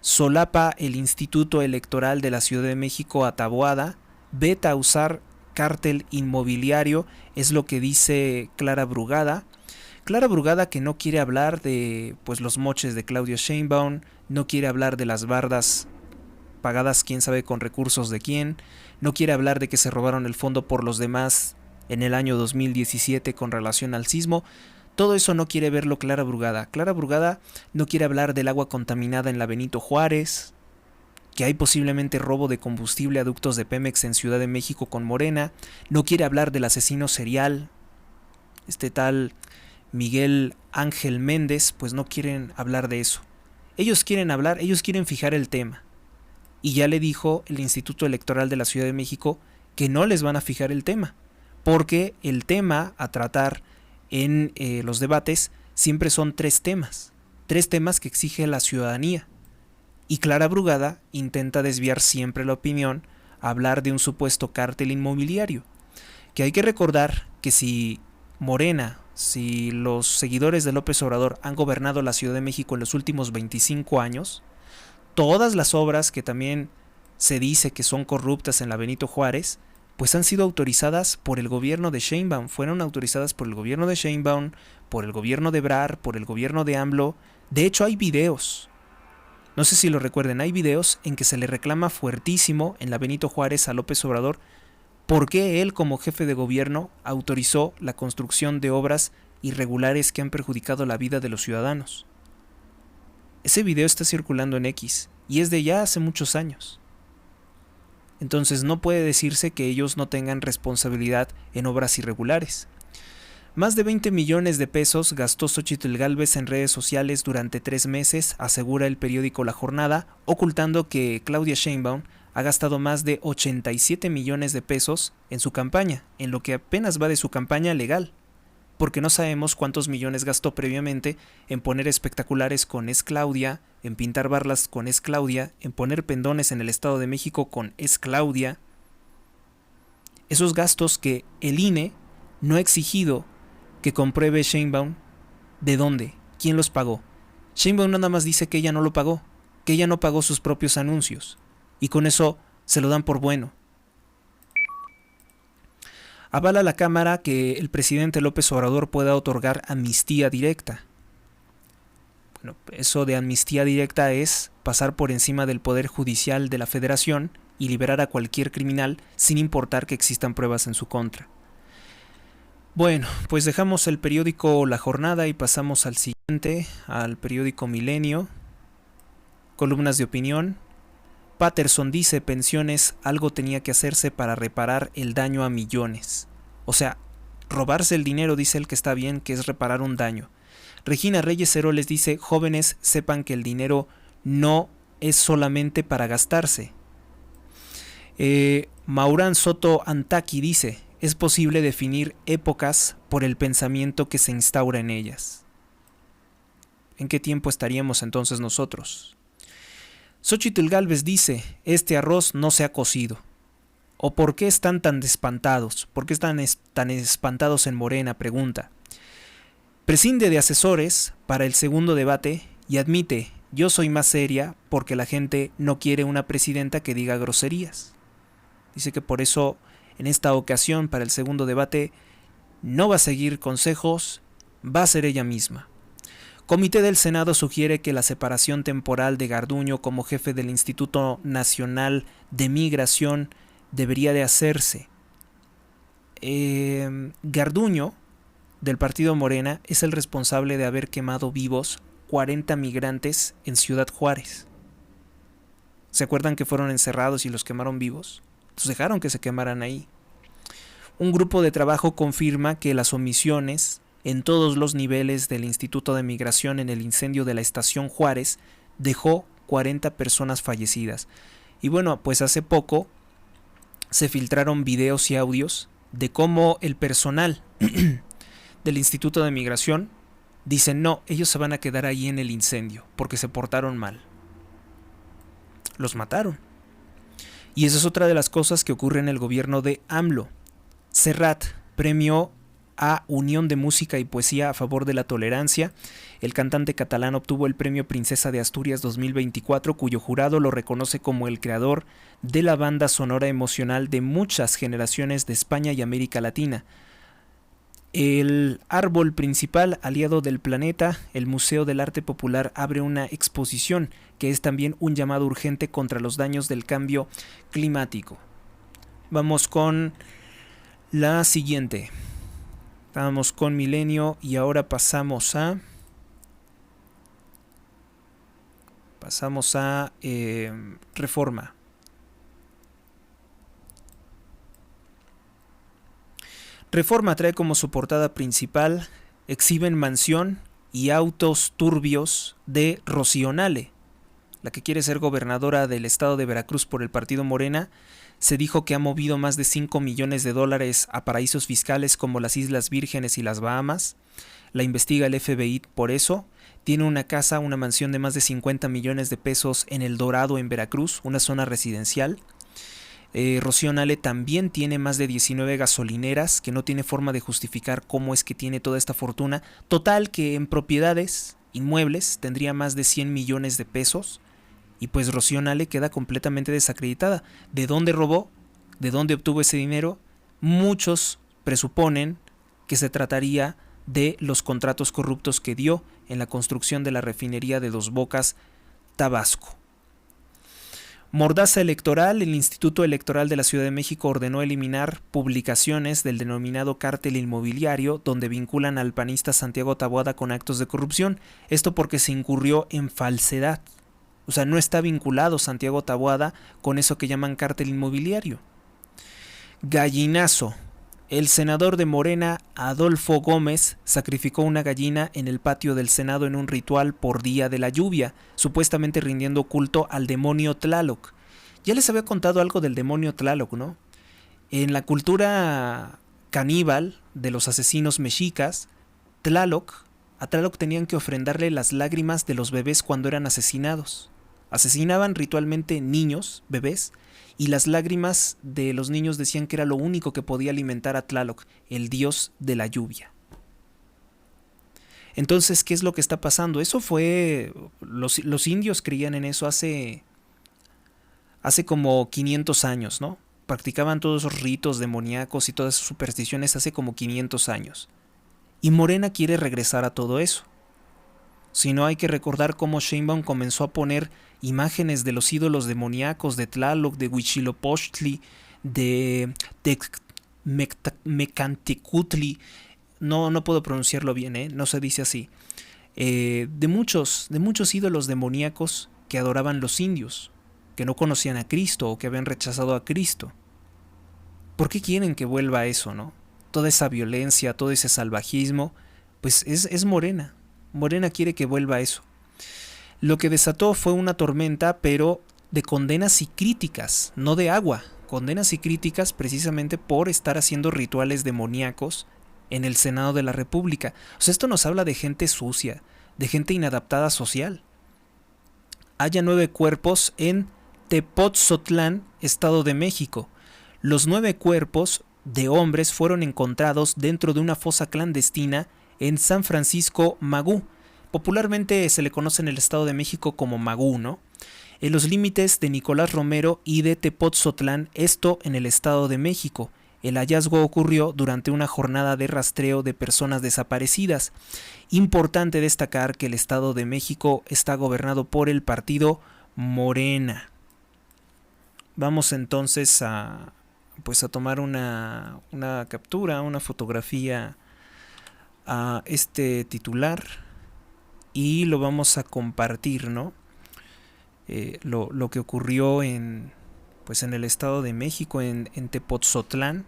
B: solapa el Instituto Electoral de la Ciudad de México a Taboada, veta a usar cártel inmobiliario, es lo que dice Clara Brugada. Clara Brugada que no quiere hablar de pues los moches de Claudia Sheinbaum, no quiere hablar de las bardas pagadas quién sabe con recursos de quién, no quiere hablar de que se robaron el fondo por los demás en el año 2017 con relación al sismo. Todo eso no quiere verlo Clara Brugada. Clara Brugada no quiere hablar del agua contaminada en la Benito Juárez, que hay posiblemente robo de combustible a ductos de Pemex en Ciudad de México con Morena. No quiere hablar del asesino serial, este tal Miguel Ángel Méndez, pues no quieren hablar de eso. Ellos quieren fijar el tema. Y ya le dijo el Instituto Electoral de la Ciudad de México que no les van a fijar el tema, porque el tema a tratar en los debates siempre son 3 temas que exige la ciudadanía. Y Clara Brugada intenta desviar siempre la opinión a hablar de un supuesto cártel inmobiliario, que hay que recordar que si Morena, si los seguidores de López Obrador han gobernado la Ciudad de México en los últimos 25 años, todas las obras que también se dice que son corruptas en la Benito Juárez, pues han sido autorizadas por el gobierno de Sheinbaum, fueron autorizadas por el gobierno de Sheinbaum, por el gobierno de Ebrard, por el gobierno de AMLO. De hecho hay videos, no sé si lo recuerden, hay videos en que se le reclama fuertísimo en la Benito Juárez a López Obrador por qué él como jefe de gobierno autorizó la construcción de obras irregulares que han perjudicado la vida de los ciudadanos. Ese video está circulando en X y es de ya hace muchos años. Entonces no puede decirse que ellos no tengan responsabilidad en obras irregulares. Más de 20 millones de pesos gastó Xóchitl Gálvez en redes sociales durante 3 meses, asegura el periódico La Jornada, ocultando que Claudia Sheinbaum ha gastado más de 87 millones de pesos en su campaña, en lo que apenas va de su campaña legal, porque no sabemos cuántos millones gastó previamente en poner espectaculares con Es Claudia, en pintar barlas con Es Claudia, en poner pendones en el Estado de México con Es Claudia. Esos gastos que el INE no ha exigido que compruebe Sheinbaum, ¿de dónde? ¿Quién los pagó? Sheinbaum nada más dice que ella no lo pagó, que ella no pagó sus propios anuncios, y con eso se lo dan por bueno. Avala la Cámara que el presidente López Obrador pueda otorgar amnistía directa. Bueno, eso de amnistía directa es pasar por encima del Poder Judicial de la Federación y liberar a cualquier criminal sin importar que existan pruebas en su contra. Bueno, pues dejamos el periódico La Jornada y pasamos al siguiente, al periódico Milenio. Columnas de opinión. Patterson dice: pensiones, algo tenía que hacerse para reparar el daño a millones. O sea, robarse el dinero, dice él, que está bien, que es reparar un daño. Regina Reyes Heroles dice: jóvenes, sepan que el dinero no es solamente para gastarse. Maurán Soto Antaki dice: es posible definir épocas por el pensamiento que se instaura en ellas. ¿En qué tiempo estaríamos entonces nosotros? Xóchitl Gálvez dice: este arroz no se ha cocido. ¿O por qué están tan espantados? ¿Por qué están tan espantados en Morena? Pregunta. Prescinde de asesores para el segundo debate y admite: yo soy más seria porque la gente no quiere una presidenta que diga groserías. Dice que por eso en esta ocasión para el segundo debate no va a seguir consejos, va a ser ella misma. Comité del Senado sugiere que la separación temporal de Garduño como jefe del Instituto Nacional de Migración debería de hacerse. Garduño, del partido Morena, es el responsable de haber quemado vivos 40 migrantes en Ciudad Juárez. ¿Se acuerdan que fueron encerrados y los quemaron vivos? Los dejaron que se quemaran ahí. Un grupo de trabajo confirma que las omisiones en todos los niveles del Instituto de Migración en el incendio de la Estación Juárez dejó 40 personas fallecidas. Y bueno, pues hace poco se filtraron videos y audios de cómo el personal del Instituto de Migración dicen no, ellos se van a quedar ahí en el incendio porque se portaron mal. Los mataron. Y esa es otra de las cosas que ocurre en el gobierno de AMLO. Serrat premió a Unión de Música y Poesía a favor de la tolerancia. El cantante catalán obtuvo el premio Princesa de Asturias 2024, cuyo jurado lo reconoce como el creador de la banda sonora emocional de muchas generaciones de España y América Latina. El árbol principal aliado del planeta, el Museo del Arte Popular, abre una exposición que es también un llamado urgente contra los daños del cambio climático. Vamos con la siguiente. Estábamos con Milenio y ahora pasamos a Reforma. Reforma trae como su portada principal: exhiben mansión y autos turbios de Rocío Nale, la que quiere ser gobernadora del estado de Veracruz por el partido Morena. Se dijo que ha movido más de 5 millones de dólares a paraísos fiscales como las Islas Vírgenes y las Bahamas. La investiga el FBI por eso. Tiene una casa, una mansión de más de 50 millones de pesos en El Dorado, en Veracruz, una zona residencial. Rocío Nale también tiene más de 19 gasolineras, que no tiene forma de justificar cómo es que tiene toda esta fortuna. Total, que en propiedades inmuebles tendría más de 100 millones de pesos. Y pues Rocío Nale queda completamente desacreditada. ¿De dónde robó? ¿De dónde obtuvo ese dinero? Muchos presuponen que se trataría de los contratos corruptos que dio en la construcción de la refinería de Dos Bocas, Tabasco. Mordaza electoral. El Instituto Electoral de la Ciudad de México ordenó eliminar publicaciones del denominado cártel inmobiliario donde vinculan al panista Santiago Taboada con actos de corrupción. Esto porque se incurrió en falsedad. O sea, no está vinculado Santiago Taboada con eso que llaman cártel inmobiliario. Gallinazo. El senador de Morena, Adolfo Gómez, sacrificó una gallina en el patio del Senado en un ritual por día de la lluvia, supuestamente rindiendo culto al demonio Tlaloc. Ya les había contado algo del demonio Tlaloc, ¿no? En la cultura caníbal de los asesinos mexicas, a Tlaloc tenían que ofrendarle las lágrimas de los bebés cuando eran asesinados. Asesinaban ritualmente niños, bebés, y las lágrimas de los niños decían que era lo único que podía alimentar a Tlaloc, el dios de la lluvia. Entonces, ¿qué es lo que está pasando? Eso fue... Los indios creían en eso hace como 500 años, ¿no? Practicaban todos esos ritos demoníacos y todas esas supersticiones hace como 500 años. Y Morena quiere regresar a todo eso. Si no, hay que recordar cómo Sheinbaum comenzó a poner imágenes de los ídolos demoníacos de Tlaloc, de Huitzilopochtli, de Mecantecutli. No puedo pronunciarlo bien, no se dice así. De muchos ídolos demoníacos que adoraban los indios, que no conocían a Cristo o que habían rechazado a Cristo. ¿Por qué quieren que vuelva eso, no? Toda esa violencia, todo ese salvajismo, pues es Morena. Morena quiere que vuelva eso. Lo que desató fue una tormenta, pero de condenas y críticas, no de agua. Condenas y críticas precisamente por estar haciendo rituales demoníacos en el Senado de la República. O sea, esto nos habla de gente sucia, de gente inadaptada social. Haya 9 cuerpos en Tepotzotlán, Estado de México. Los 9 cuerpos de hombres fueron encontrados dentro de una fosa clandestina en San Francisco Magú. Popularmente se le conoce en el Estado de México como Magú, ¿no? En los límites de Nicolás Romero y de Tepotzotlán, esto en el Estado de México. El hallazgo ocurrió durante una jornada de rastreo de personas desaparecidas. Importante destacar que el Estado de México está gobernado por el partido Morena. Vamos entonces a tomar una captura, una fotografía a este titular y lo vamos a compartir, ¿no? Lo que ocurrió en el Estado de México, en Tepotzotlán,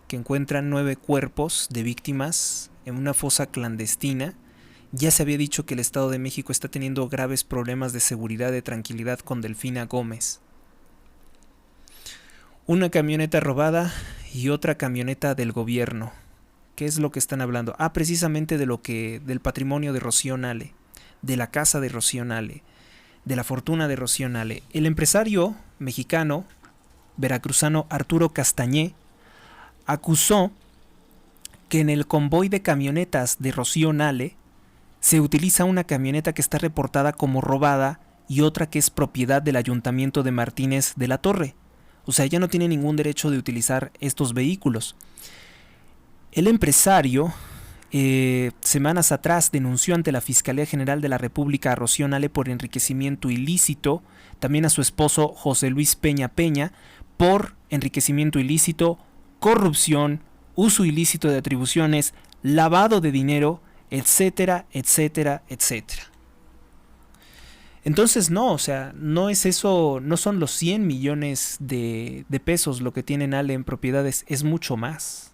B: que encuentran 9 cuerpos de víctimas en una fosa clandestina Ya se había dicho que el Estado de México está teniendo graves problemas de seguridad y tranquilidad con Delfina Gómez. Una camioneta robada y otra camioneta del gobierno. ¿Qué es lo que están hablando? Precisamente del patrimonio de Rocío Nale, de la casa de Rocío Nale, de la fortuna de Rocío Nale. El empresario mexicano, veracruzano Arturo Castañé, acusó que en el convoy de camionetas de Rocío Nale se utiliza una camioneta que está reportada como robada y otra que es propiedad del Ayuntamiento de Martínez de la Torre. O sea, ella no tiene ningún derecho de utilizar estos vehículos. El empresario, semanas atrás, denunció ante la Fiscalía General de la República a Rocío Nale por enriquecimiento ilícito, también a su esposo José Luis Peña Peña por enriquecimiento ilícito, corrupción, uso ilícito de atribuciones, lavado de dinero, etcétera, etcétera, etcétera. Entonces no, o sea, no es eso, no son los 100 millones de pesos lo que tiene Nale en propiedades, es mucho más.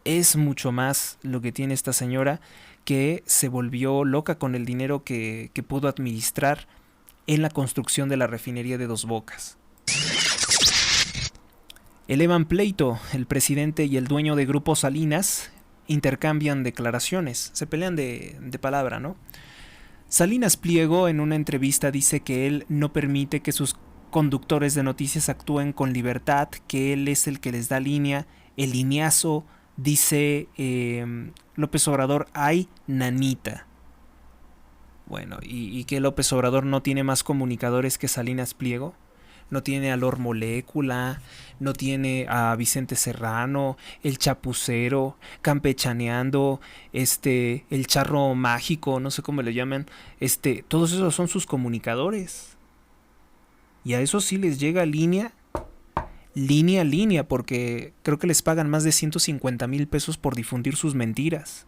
B: Es mucho más lo que tiene esta señora, que se volvió loca con el dinero que pudo administrar en la construcción de la refinería de Dos Bocas. Elevan pleito, el presidente y el dueño de Grupo Salinas intercambian declaraciones, se pelean de palabra, ¿no? Salinas Pliego en una entrevista dice que él no permite que sus conductores de noticias actúen con libertad, que él es el que les da línea, el lineazo, dice López Obrador, ay, nanita. Bueno, y que López Obrador no tiene más comunicadores que Salinas Pliego. No tiene a Lor Molécula, no tiene a Vicente Serrano, el Chapucero, Campechaneando, el Charro Mágico, no sé cómo le llaman, todos esos son sus comunicadores. Y a eso sí les llega línea, porque creo que les pagan más de 150,000 pesos por difundir sus mentiras.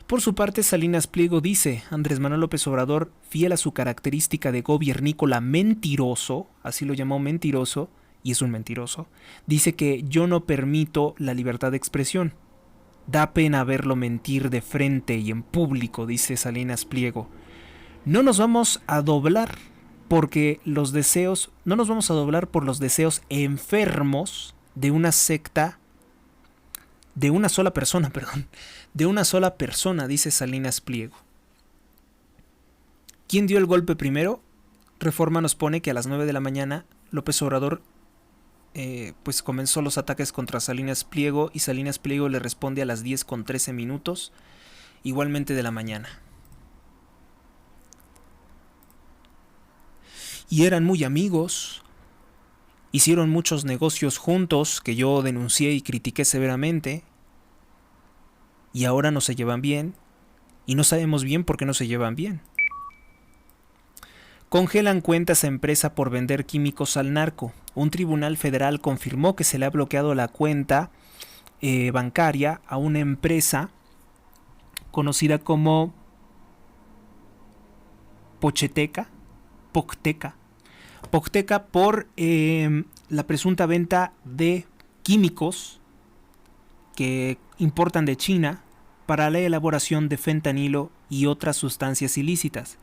B: Por su parte, Salinas Pliego dice, Andrés Manuel López Obrador, fiel a su característica de gobiernícola mentiroso, así lo llamó mentiroso, y es un mentiroso, dice que yo no permito la libertad de expresión. Da pena verlo mentir de frente y en público, dice Salinas Pliego. No nos vamos a doblar porque no nos vamos a doblar por los deseos enfermos de una secta, de una sola persona, dice Salinas Pliego. ¿Quién dio el golpe primero? Reforma nos pone que a las 9 de la mañana López Obrador pues comenzó los ataques contra Salinas Pliego y Salinas Pliego le responde a las 10:13 igualmente de la mañana. Y eran muy amigos, hicieron muchos negocios juntos que yo denuncié y critiqué severamente, y ahora no se llevan bien, y no sabemos bien por qué no se llevan bien. Congelan cuentas a empresa por vender químicos al narco. Un tribunal federal confirmó que se le ha bloqueado la cuenta bancaria a una empresa conocida como Pochteca por la presunta venta de químicos que importan de China para la elaboración de fentanilo y otras sustancias ilícitas.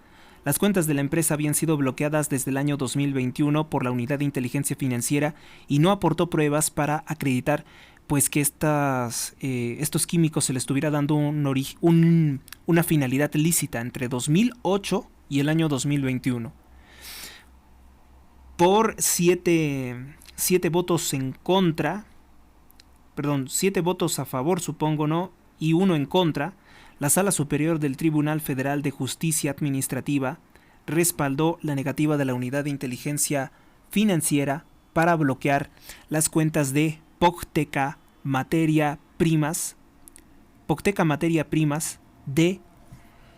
B: Las cuentas de la empresa habían sido bloqueadas desde el año 2021 por la Unidad de Inteligencia Financiera y no aportó pruebas para acreditar pues que estos químicos se les estuviera dando una finalidad lícita entre 2008 y el año 2021. Por 7 votos en contra, 7 votos a favor, supongo, ¿no? Y 1 en contra, la Sala Superior del Tribunal Federal de Justicia Administrativa respaldó la negativa de la Unidad de Inteligencia Financiera para bloquear las cuentas de Pochteca Materia Primas de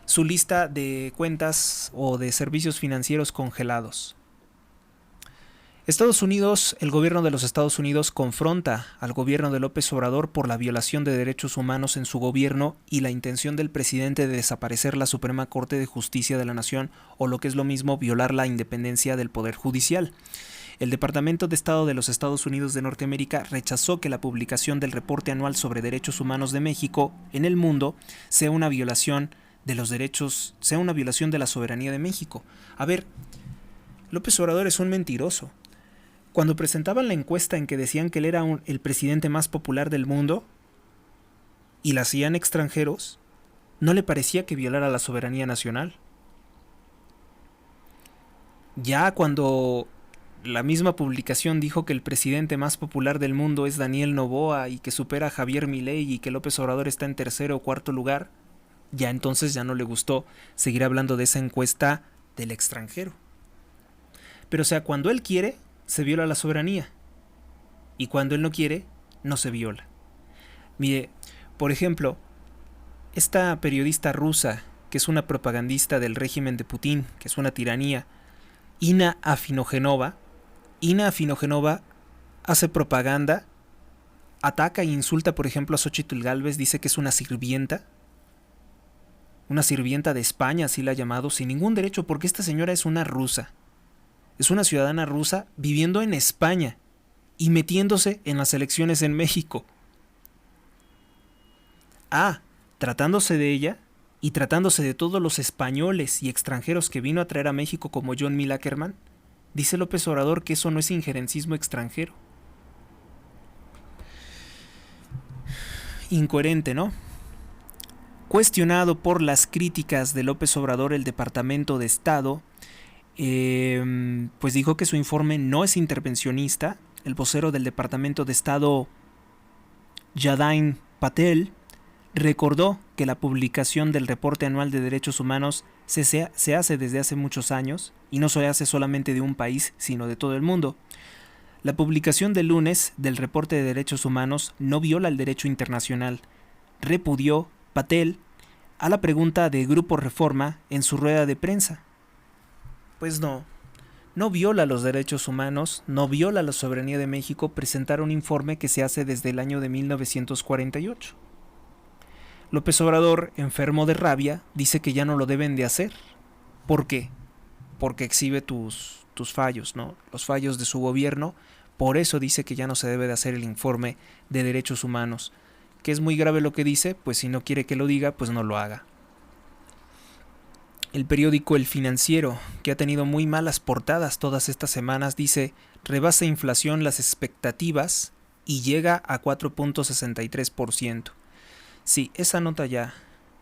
B: su lista de cuentas o de servicios financieros congelados. El gobierno de los Estados Unidos confronta al gobierno de López Obrador por la violación de derechos humanos en su gobierno y la intención del presidente de desaparecer la Suprema Corte de Justicia de la Nación, o lo que es lo mismo, violar la independencia del Poder Judicial. El Departamento de Estado de los Estados Unidos de Norteamérica rechazó que la publicación del reporte anual sobre derechos humanos de México en el mundo sea una violación de los derechos, sea una violación de la soberanía de México. A ver, López Obrador es un mentiroso. Cuando presentaban la encuesta en que decían que él era el presidente más popular del mundo y la hacían extranjeros, no le parecía que violara la soberanía nacional. Ya cuando la misma publicación dijo que el presidente más popular del mundo es Daniel Noboa y que supera a Javier Milei y que López Obrador está en tercero o cuarto lugar, ya entonces ya no le gustó seguir hablando de esa encuesta del extranjero. Pero o sea, cuando él quiere, se viola la soberanía. Y cuando él no quiere, no se viola. Mire, por ejemplo, esta periodista rusa, que es una propagandista del régimen de Putin, que es una tiranía, Inna Afinogenova hace propaganda, ataca e insulta, por ejemplo, a Xóchitl Gálvez, dice que es una sirvienta de España, así la ha llamado, sin ningún derecho, porque esta señora es una rusa. Es una ciudadana rusa viviendo en España y metiéndose en las elecciones en México. Tratándose de ella y tratándose de todos los españoles y extranjeros que vino a traer a México como John Mill Ackerman, dice López Obrador que eso no es injerencismo extranjero. Incoherente, ¿no? Cuestionado por las críticas de López Obrador, el Departamento de Estado pues dijo que su informe no es intervencionista. El vocero del Departamento de Estado, Yadain Patel, recordó que la publicación del reporte anual de derechos humanos se hace desde hace muchos años y no se hace solamente de un país, sino de todo el mundo. La publicación del lunes del reporte de derechos humanos no viola el derecho internacional, repudió Patel a la pregunta de Grupo Reforma en su rueda de prensa. Pues no viola los derechos humanos, no viola la soberanía de México presentar un informe que se hace desde el año de 1948. López Obrador, enfermo de rabia, dice que ya no lo deben de hacer. ¿Por qué? Porque exhibe tus fallos, ¿no? Los fallos de su gobierno. Por eso dice que ya no se debe de hacer el informe de derechos humanos. ¿Que es muy grave lo que dice? Pues si no quiere que lo diga, pues no lo haga. El periódico El Financiero, que ha tenido muy malas portadas todas estas semanas, dice: rebasa inflación las expectativas y llega a 4.63%. Sí, esa nota ya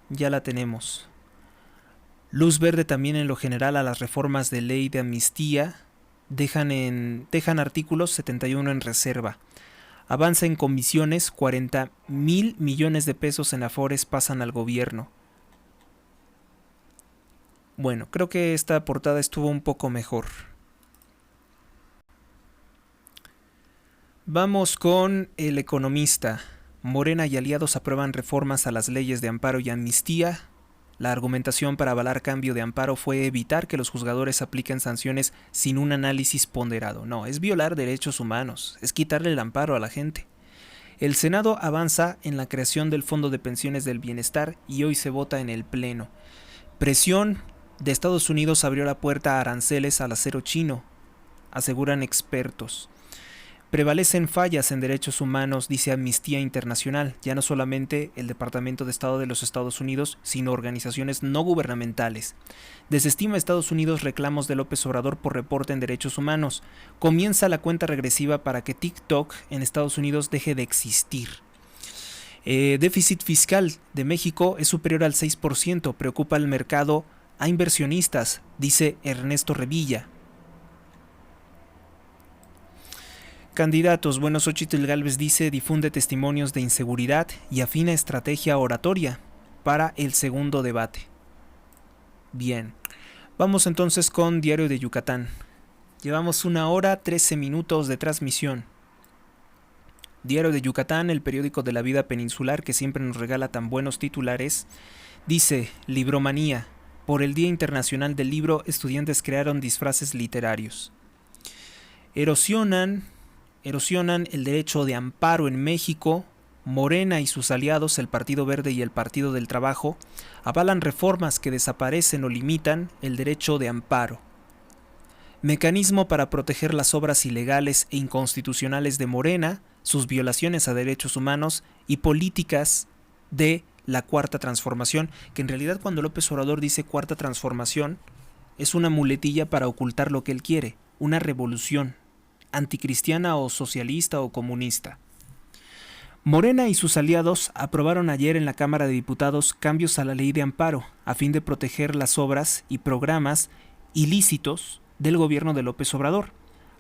B: la tenemos. Luz verde también en lo general a las reformas de ley de amnistía. Dejan artículos 71 en reserva. Avanza en comisiones, 40,000 millones de pesos en Afores pasan al gobierno. Bueno, creo que esta portada estuvo un poco mejor. Vamos con El Economista. Morena y aliados aprueban reformas a las leyes de amparo y amnistía. La argumentación para avalar cambio de amparo fue evitar que los juzgadores apliquen sanciones sin un análisis ponderado. No, es violar derechos humanos, es quitarle el amparo a la gente. El Senado avanza en la creación del Fondo de Pensiones del Bienestar y hoy se vota en el Pleno. Presión de Estados Unidos abrió la puerta a aranceles al acero chino, aseguran expertos. Prevalecen fallas en derechos humanos, dice Amnistía Internacional, ya no solamente el Departamento de Estado de los Estados Unidos, sino organizaciones no gubernamentales. Desestima Estados Unidos reclamos de López Obrador por reporte en derechos humanos. Comienza la cuenta regresiva para que TikTok en Estados Unidos deje de existir. Déficit fiscal de México es superior al 6%, preocupa al mercado a inversionistas, dice Ernesto Revilla. Candidatos, bueno, Xóchitl Gálvez dice, difunde testimonios de inseguridad y afina estrategia oratoria para el segundo debate. Bien, vamos entonces con Diario de Yucatán. Llevamos 1 hora 13 minutos de transmisión. Diario de Yucatán, el periódico de la vida peninsular que siempre nos regala tan buenos titulares, dice: Libromanía. Por el Día Internacional del Libro, estudiantes crearon disfraces literarios. Erosionan el derecho de amparo en México. Morena y sus aliados, el Partido Verde y el Partido del Trabajo, avalan reformas que desaparecen o limitan el derecho de amparo. Mecanismo para proteger las obras ilegales e inconstitucionales de Morena, sus violaciones a derechos humanos y políticas de la cuarta transformación, que en realidad cuando López Obrador dice cuarta transformación, es una muletilla para ocultar lo que él quiere, una revolución, anticristiana o socialista o comunista. Morena y sus aliados aprobaron ayer en la Cámara de Diputados cambios a la ley de amparo a fin de proteger las obras y programas ilícitos del gobierno de López Obrador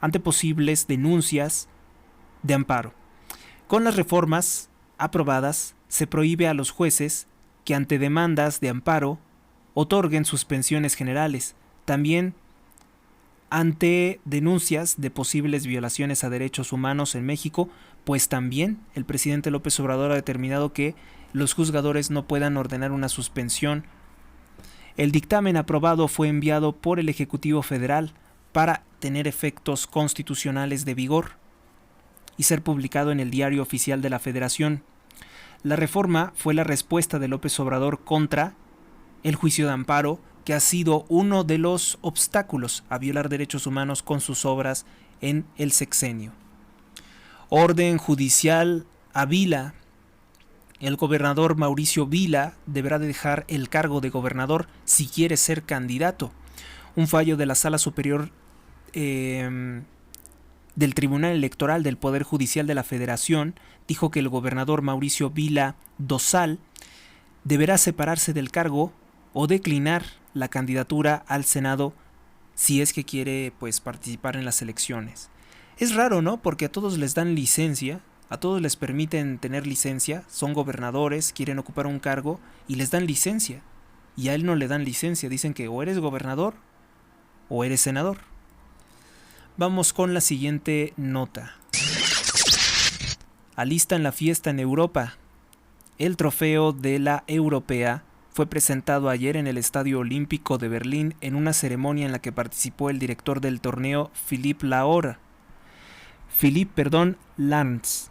B: ante posibles denuncias de amparo. Con las reformas aprobadas se prohíbe a los jueces que ante demandas de amparo otorguen suspensiones generales, también ante denuncias de posibles violaciones a derechos humanos en México, pues también el presidente López Obrador ha determinado que los juzgadores no puedan ordenar una suspensión. El dictamen aprobado fue enviado por el Ejecutivo Federal para tener efectos constitucionales de vigor y ser publicado en el Diario Oficial de la Federación. La reforma fue la respuesta de López Obrador contra el juicio de amparo, que ha sido uno de los obstáculos a violar derechos humanos con sus obras en el sexenio. Orden judicial a Vila. El gobernador Mauricio Vila deberá dejar el cargo de gobernador si quiere ser candidato. Un fallo de la Sala Superior del Tribunal Electoral del Poder Judicial de la Federación dijo que el gobernador Mauricio Vila Dosal deberá separarse del cargo o declinar la candidatura al Senado si es que quiere participar en las elecciones. Es raro, ¿no? Porque a todos les dan licencia, a todos les permiten tener licencia, son gobernadores, quieren ocupar un cargo y les dan licencia. Y a él no le dan licencia, dicen que o eres gobernador o eres senador. Vamos con la siguiente nota. Alistan la fiesta en Europa. El trofeo de la Europea fue presentado ayer en el Estadio Olímpico de Berlín en una ceremonia en la que participó el director del torneo Philipp Lanz.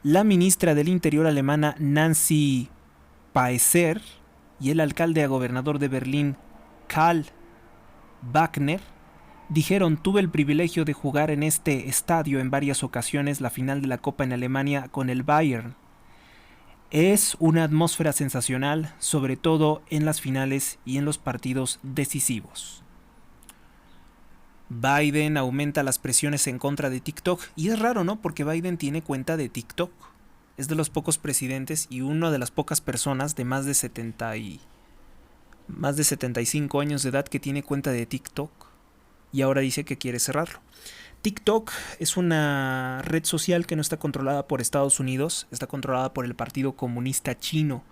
B: La ministra del Interior alemana Nancy Faeser y el alcalde gobernador de Berlín Karl Wagner dijeron: tuve el privilegio de jugar en este estadio en varias ocasiones la final de la Copa en Alemania con el Bayern. Es una atmósfera sensacional, sobre todo en las finales y en los partidos decisivos. Biden aumenta las presiones en contra de TikTok. Y es raro, ¿no? Porque Biden tiene cuenta de TikTok. Es de los pocos presidentes y una de las pocas personas de más de 75 años de edad que tiene cuenta de TikTok. Y ahora dice que quiere cerrarlo. TikTok es una red social que no está controlada por Estados Unidos, está controlada por el Partido Comunista Chino.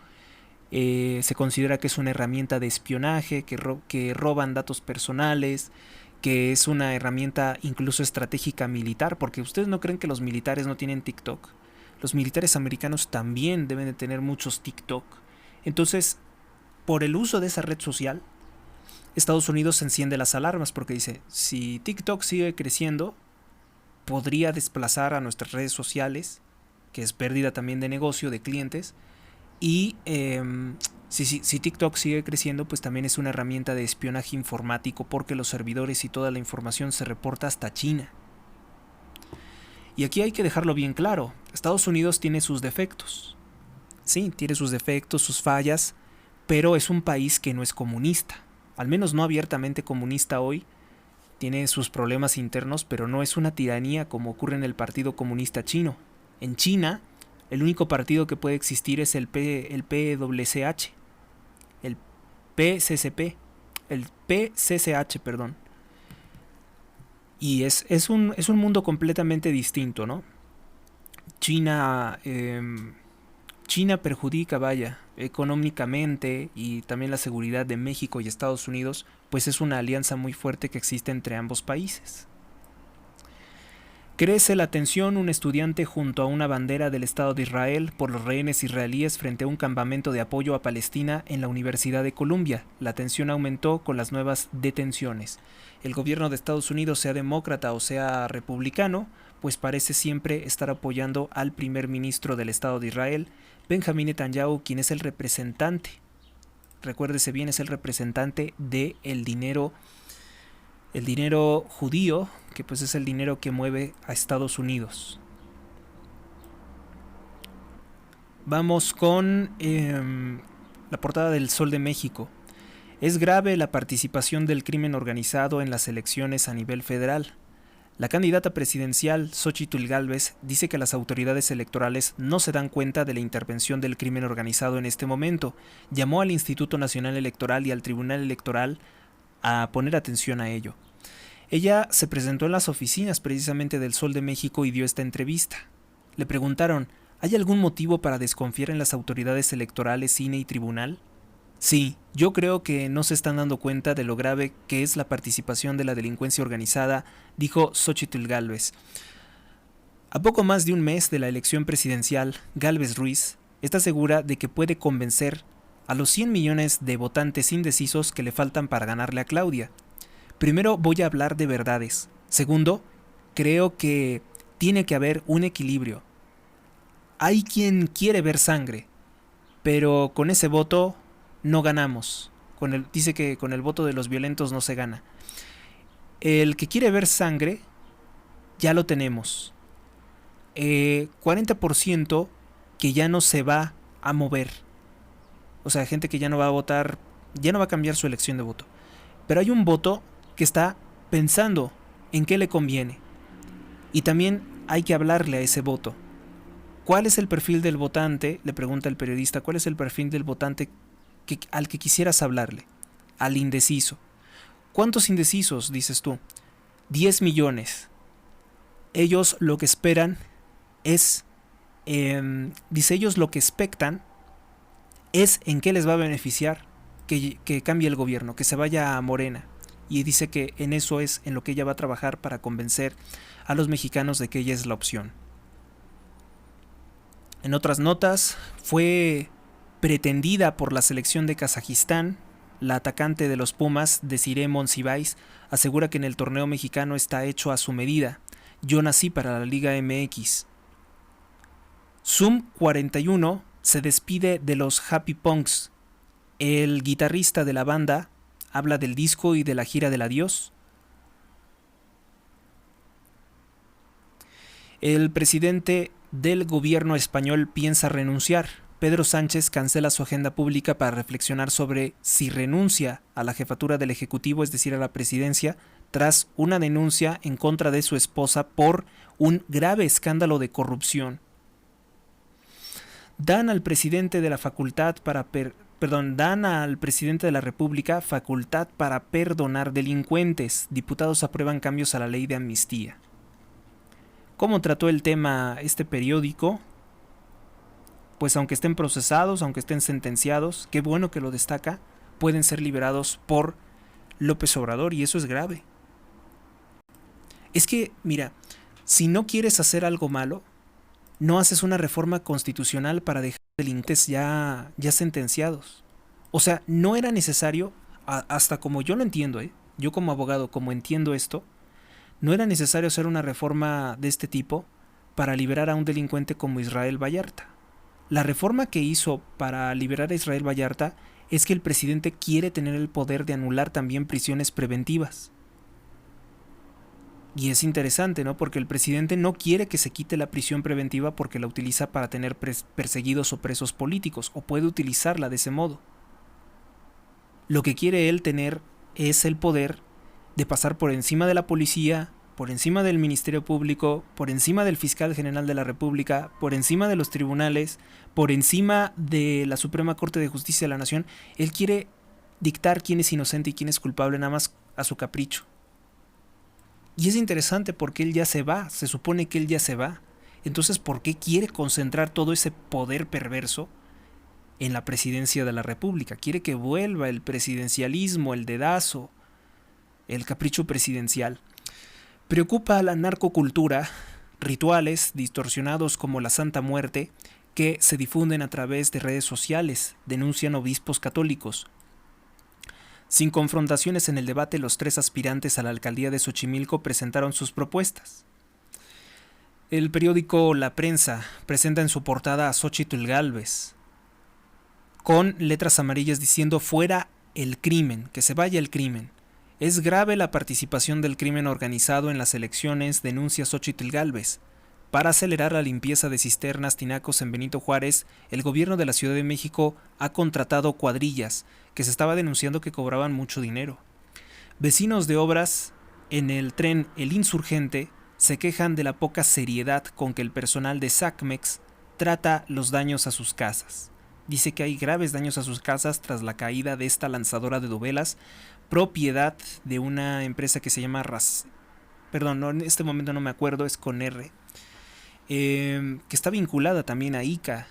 B: Se considera que es una herramienta de espionaje, que roban datos personales, que es una herramienta incluso estratégica militar, porque ustedes no creen que los militares no tienen TikTok. Los militares americanos también deben de tener muchos TikTok. Entonces, por el uso de esa red social, Estados Unidos enciende las alarmas porque dice, si TikTok sigue creciendo, podría desplazar a nuestras redes sociales, que es pérdida también de negocio, de clientes, y si TikTok sigue creciendo, pues también es una herramienta de espionaje informático porque los servidores y toda la información se reporta hasta China. Y aquí hay que dejarlo bien claro, Estados Unidos tiene sus defectos, sí, tiene sus defectos, sus fallas, pero es un país que no es comunista. Al menos no abiertamente comunista hoy, tiene sus problemas internos, pero no es una tiranía como ocurre en el Partido Comunista Chino. En China, el único partido que puede existir es el PWCH, el PCCH, perdón. Y es un mundo completamente distinto, ¿no? China perjudica, económicamente, y también la seguridad de México y Estados Unidos, pues es una alianza muy fuerte que existe entre ambos países. Crece la tensión. Un estudiante junto a una bandera del Estado de Israel por los rehenes israelíes frente a un campamento de apoyo a Palestina en la Universidad de Columbia. La tensión aumentó con las nuevas detenciones. El gobierno de Estados Unidos, sea demócrata o sea republicano, pues parece siempre estar apoyando al primer ministro del Estado de Israel, Benjamín Netanyahu, quien es el representante, recuérdese bien, es el representante de el dinero judío, que pues es el dinero que mueve a Estados Unidos. Vamos con la portada del Sol de México. Es grave la participación del crimen organizado en las elecciones a nivel federal. La candidata presidencial, Xóchitl Gálvez, dice que las autoridades electorales no se dan cuenta de la intervención del crimen organizado en este momento. Llamó al Instituto Nacional Electoral y al Tribunal Electoral a poner atención a ello. Ella se presentó en las oficinas precisamente del Sol de México y dio esta entrevista. Le preguntaron, ¿hay algún motivo para desconfiar en las autoridades electorales, INE y tribunal? Sí, yo creo que no se están dando cuenta de lo grave que es la participación de la delincuencia organizada, dijo Xóchitl Gálvez. A poco más de un mes de la elección presidencial, Gálvez Ruiz está segura de que puede convencer a los 100 millones de votantes indecisos que le faltan para ganarle a Claudia. Primero, voy a hablar de verdades. Segundo, creo que tiene que haber un equilibrio. Hay quien quiere ver sangre, pero con ese voto no ganamos. Dice que con el voto de los violentos no se gana. El que quiere ver sangre, ya lo tenemos. 40% que ya no se va a mover. O sea, gente que ya no va a votar, ya no va a cambiar su elección de voto. Pero hay un voto que está pensando en qué le conviene. Y también hay que hablarle a ese voto. ¿Cuál es el perfil del votante? Le pregunta el periodista. ¿Cuál es el perfil del votante al que quisieras hablarle? Al indeciso. ¿Cuántos indecisos, dices tú? 10 millones. Ellos lo que esperan es, dice, ellos lo que expectan es en qué les va a beneficiar que cambie el gobierno, que se vaya a Morena. Y dice que en eso es en lo que ella va a trabajar para convencer a los mexicanos de que ella es la opción. En otras notas, fue pretendida por la selección de Kazajistán. La atacante de los Pumas, Desiree Monsiváis, asegura que en el torneo mexicano está hecho a su medida. Yo nací para la Liga MX. Zoom 41 se despide de los Happy Punks. El guitarrista de la banda habla del disco y de la gira del adiós. El presidente del gobierno español piensa renunciar. Pedro Sánchez cancela su agenda pública para reflexionar sobre si renuncia a la jefatura del Ejecutivo, es decir, a la presidencia, tras una denuncia en contra de su esposa por un grave escándalo de corrupción. Dan al presidente de la República facultad para perdonar delincuentes. Diputados aprueban cambios a la ley de amnistía. ¿Cómo trató el tema este periódico? Pues aunque estén procesados, aunque estén sentenciados, qué bueno que lo destaca, pueden ser liberados por López Obrador, y eso es grave. Es que, mira, si no quieres hacer algo malo, no haces una reforma constitucional para dejar delincuentes ya sentenciados. O sea, no era necesario, hasta como yo lo entiendo, yo como abogado, como entiendo esto, no era necesario hacer una reforma de este tipo para liberar a un delincuente como Israel Vallarta. La reforma que hizo para liberar a Israel Vallarta es que el presidente quiere tener el poder de anular también prisiones preventivas. Y es interesante, ¿no? Porque el presidente no quiere que se quite la prisión preventiva porque la utiliza para tener perseguidos o presos políticos, o puede utilizarla de ese modo. Lo que quiere él tener es el poder de pasar por encima de la policía, por encima del Ministerio Público, por encima del Fiscal General de la República, por encima de los tribunales, por encima de la Suprema Corte de Justicia de la Nación. Él quiere dictar quién es inocente y quién es culpable, nada más a su capricho. Y es interesante porque él ya se va, se supone que él ya se va. Entonces, ¿por qué quiere concentrar todo ese poder perverso en la presidencia de la República? Quiere que vuelva el presidencialismo, el dedazo, el capricho presidencial. Preocupa a la narcocultura, rituales distorsionados como la Santa Muerte que se difunden a través de redes sociales, denuncian obispos católicos. Sin confrontaciones en el debate, los 3 aspirantes a la alcaldía de Xochimilco presentaron sus propuestas. El periódico La Prensa presenta en su portada a Xóchitl Gálvez con letras amarillas diciendo fuera el crimen, que se vaya el crimen. Es grave la participación del crimen organizado en las elecciones, denuncia Xóchitl Gálvez. Para acelerar la limpieza de cisternas, tinacos en Benito Juárez, el gobierno de la Ciudad de México ha contratado cuadrillas que se estaba denunciando que cobraban mucho dinero. Vecinos de obras en el tren El Insurgente se quejan de la poca seriedad con que el personal de SACMEX trata los daños a sus casas. Dice que hay graves daños a sus casas tras la caída de esta lanzadora de dovelas, propiedad de una empresa que se llama en este momento no me acuerdo, es con R, que está vinculada también a ICA,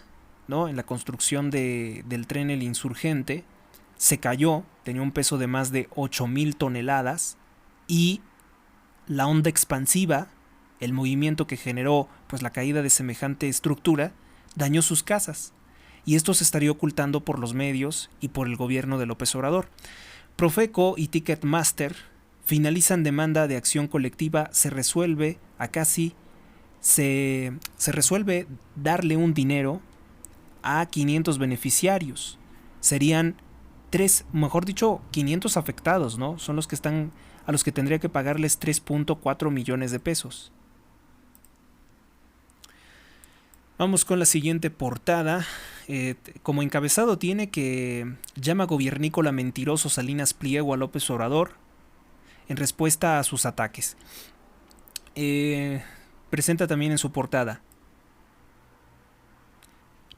B: ¿no? En la construcción del tren El Insurgente. Se cayó, tenía un peso de más de 8,000 toneladas y la onda expansiva, el movimiento que generó pues la caída de semejante estructura, dañó sus casas. Y esto se estaría ocultando por los medios y por el gobierno de López Obrador. Profeco y Ticketmaster finalizan demanda de acción colectiva. Se resuelve darle un dinero a 500 beneficiarios. Serían 500 afectados, ¿no? Son los que están, a los que tendría que pagarles 3.4 millones de pesos. Vamos con la siguiente portada. Como encabezado tiene que llama gobiernícola mentiroso Salinas Pliego a López Obrador en respuesta a sus ataques. Presenta también en su portada: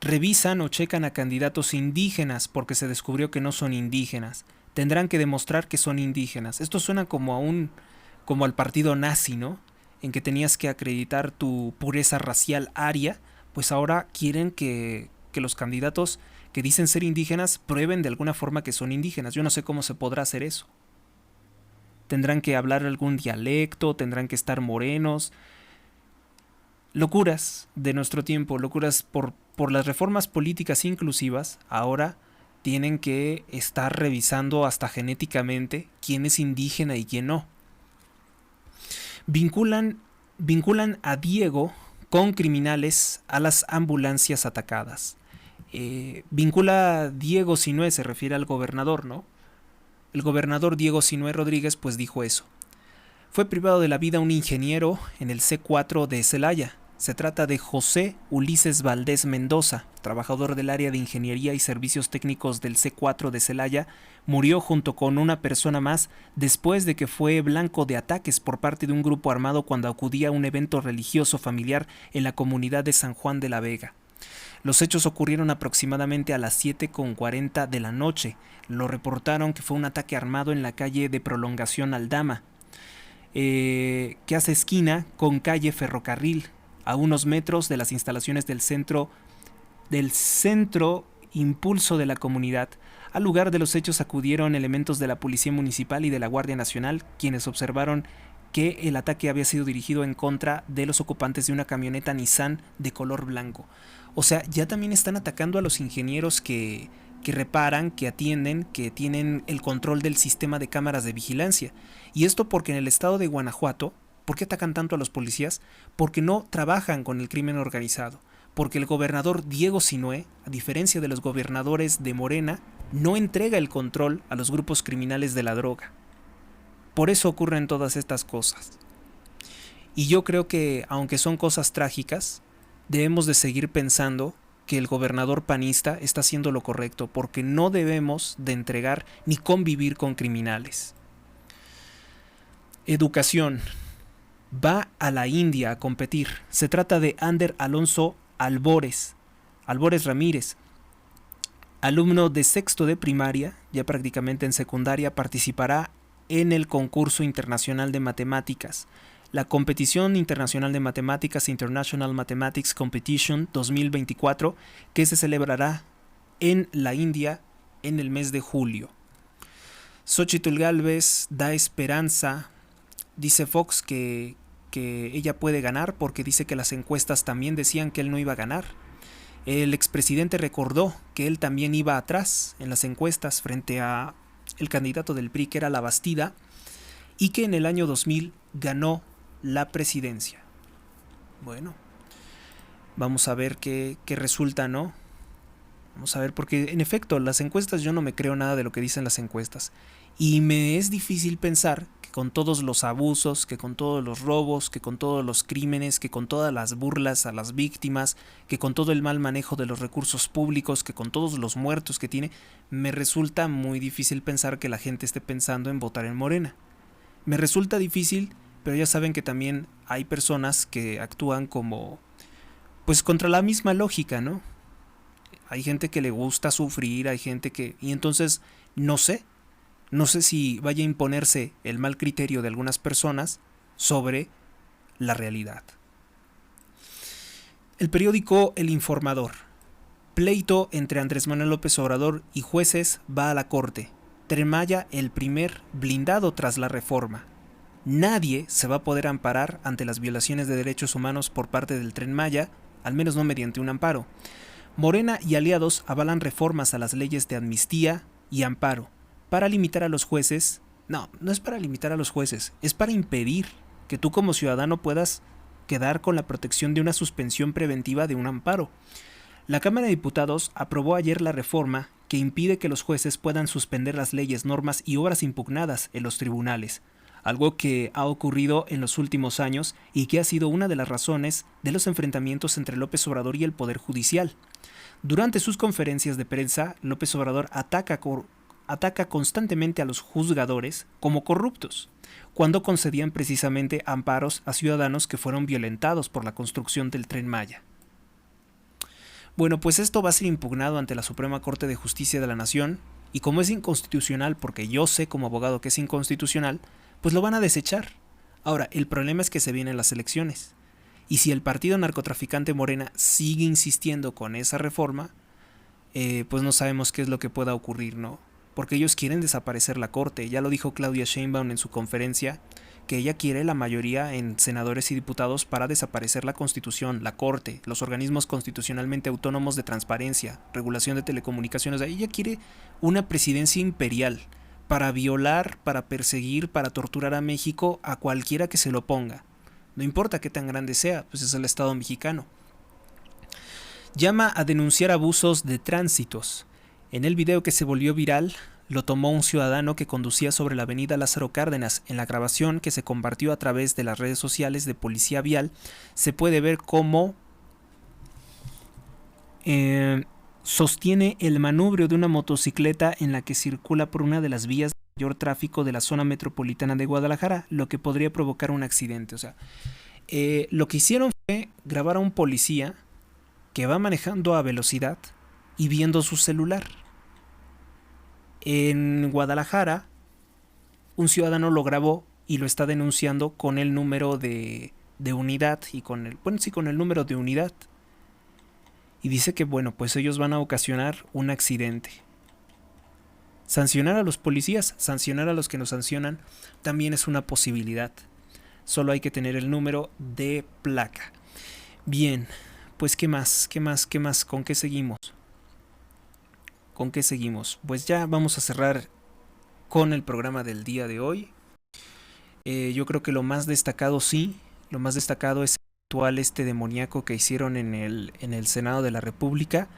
B: revisan o checan a candidatos indígenas porque se descubrió que no son indígenas. Tendrán que demostrar que son indígenas. Esto suena como al partido nazi, ¿no? En que tenías que acreditar tu pureza racial aria. Pues ahora quieren que los candidatos que dicen ser indígenas prueben de alguna forma que son indígenas. Yo no sé cómo se podrá hacer eso. Tendrán que hablar algún dialecto, tendrán que estar morenos. Locuras de nuestro tiempo, locuras por las reformas políticas inclusivas. Ahora tienen que estar revisando hasta genéticamente quién es indígena y quién no. Vinculan a Diego con criminales a las ambulancias atacadas. Vincula a Diego Sinué, se refiere al gobernador, ¿no? El gobernador Diego Sinué Rodríguez pues dijo eso. Fue privado de la vida un ingeniero en el C4 de Celaya. Se trata de José Ulises Valdés Mendoza, trabajador del área de Ingeniería y Servicios Técnicos del C4 de Celaya. Murió junto con una persona más después de que fue blanco de ataques por parte de un grupo armado cuando acudía a un evento religioso familiar en la comunidad de San Juan de la Vega. Los hechos ocurrieron aproximadamente a las 7:40 de la noche. Lo reportaron que fue un ataque armado en la calle de Prolongación Aldama, que hace esquina con calle Ferrocarril, a unos metros de las instalaciones del centro Impulso de la comunidad. Al lugar de los hechos acudieron elementos de la Policía Municipal y de la Guardia Nacional, quienes observaron que el ataque había sido dirigido en contra de los ocupantes de una camioneta Nissan de color blanco. O sea, ya también están atacando a los ingenieros que reparan, que atienden, que tienen el control del sistema de cámaras de vigilancia. Y esto porque en el estado de Guanajuato, ¿por qué atacan tanto a los policías? Porque no trabajan con el crimen organizado. Porque el gobernador Diego Sinué, a diferencia de los gobernadores de Morena, no entrega el control a los grupos criminales de la droga. Por eso ocurren todas estas cosas. Y yo creo que, aunque son cosas trágicas, debemos de seguir pensando que el gobernador panista está haciendo lo correcto, porque no debemos de entregar ni convivir con criminales. Educación. Va a la India a competir. Se trata de Ander Alonso Albores Ramírez, alumno de sexto de primaria, ya prácticamente en secundaria, participará en el concurso internacional de matemáticas. La competición internacional de matemáticas, International Mathematics Competition 2024, que se celebrará en la India en el mes de julio. Xóchitl Gálvez da esperanza. Dice Fox que ella puede ganar porque dice que las encuestas también decían que él no iba a ganar. El expresidente recordó que él también iba atrás en las encuestas frente a el candidato del PRI, que era Labastida, y que en el año 2000 ganó la presidencia. Bueno, vamos a ver qué resulta, ¿no? Vamos a ver, porque en efecto las encuestas, yo no me creo nada de lo que dicen las encuestas. Y me es difícil pensar que con todos los abusos, que con todos los robos, que con todos los crímenes, que con todas las burlas a las víctimas, que con todo el mal manejo de los recursos públicos, que con todos los muertos que tiene, me resulta muy difícil pensar que la gente esté pensando en votar en Morena. Me resulta difícil, pero ya saben que también hay personas que actúan como, pues contra la misma lógica, ¿no? Hay gente que le gusta sufrir, hay gente que... Y entonces, no sé si vaya a imponerse el mal criterio de algunas personas sobre la realidad. El periódico El Informador. Pleito entre Andrés Manuel López Obrador y jueces va a la corte. Tren Maya, el primer blindado tras la reforma. Nadie se va a poder amparar ante las violaciones de derechos humanos por parte del Tren Maya, al menos no mediante un amparo. Morena y aliados avalan reformas a las leyes de amnistía y amparo para limitar a los jueces. No es para limitar a los jueces, es para impedir que tú como ciudadano puedas quedar con la protección de una suspensión preventiva de un amparo. La Cámara de Diputados aprobó ayer la reforma que impide que los jueces puedan suspender las leyes, normas y obras impugnadas en los tribunales, algo que ha ocurrido en los últimos años y que ha sido una de las razones de los enfrentamientos entre López Obrador y el Poder Judicial. Durante sus conferencias de prensa, López Obrador ataca constantemente a los juzgadores como corruptos, cuando concedían precisamente amparos a ciudadanos que fueron violentados por la construcción del Tren Maya. Bueno, pues esto va a ser impugnado ante la Suprema Corte de Justicia de la Nación, y como es inconstitucional, porque yo sé como abogado que es inconstitucional, pues lo van a desechar. Ahora, el problema es que se vienen las elecciones. Y si el partido narcotraficante Morena sigue insistiendo con esa reforma, pues no sabemos qué es lo que pueda ocurrir, ¿no? Porque ellos quieren desaparecer la Corte. Ya lo dijo Claudia Sheinbaum en su conferencia, que ella quiere la mayoría en senadores y diputados para desaparecer la Constitución, la Corte, los organismos constitucionalmente autónomos de transparencia, regulación de telecomunicaciones. Ella quiere una presidencia imperial para violar, para perseguir, para torturar a México a cualquiera que se lo ponga. No importa qué tan grande sea, pues es el Estado mexicano. Llama a denunciar abusos de tránsitos. En el video que se volvió viral, lo tomó un ciudadano que conducía sobre la avenida Lázaro Cárdenas. En la grabación que se compartió a través de las redes sociales de Policía Vial, se puede ver cómo sostiene el manubrio de una motocicleta en la que circula por una de las vías de mayor tráfico de la zona metropolitana de Guadalajara, lo que podría provocar un accidente. O sea, lo que hicieron fue grabar a un policía que va manejando a velocidad y viendo su celular. En Guadalajara, un ciudadano lo grabó y lo está denunciando con el número de unidad y con el número de unidad. Y dice que pues ellos van a ocasionar un accidente. Sancionar a los policías, sancionar a los que nos sancionan, también es una posibilidad. Solo hay que tener el número de placa. Bien, pues ¿qué más? ¿Con qué seguimos? Pues ya vamos a cerrar con el programa del día de hoy. Yo creo que lo más destacado es el ritual demoníaco que hicieron en el Senado de la República.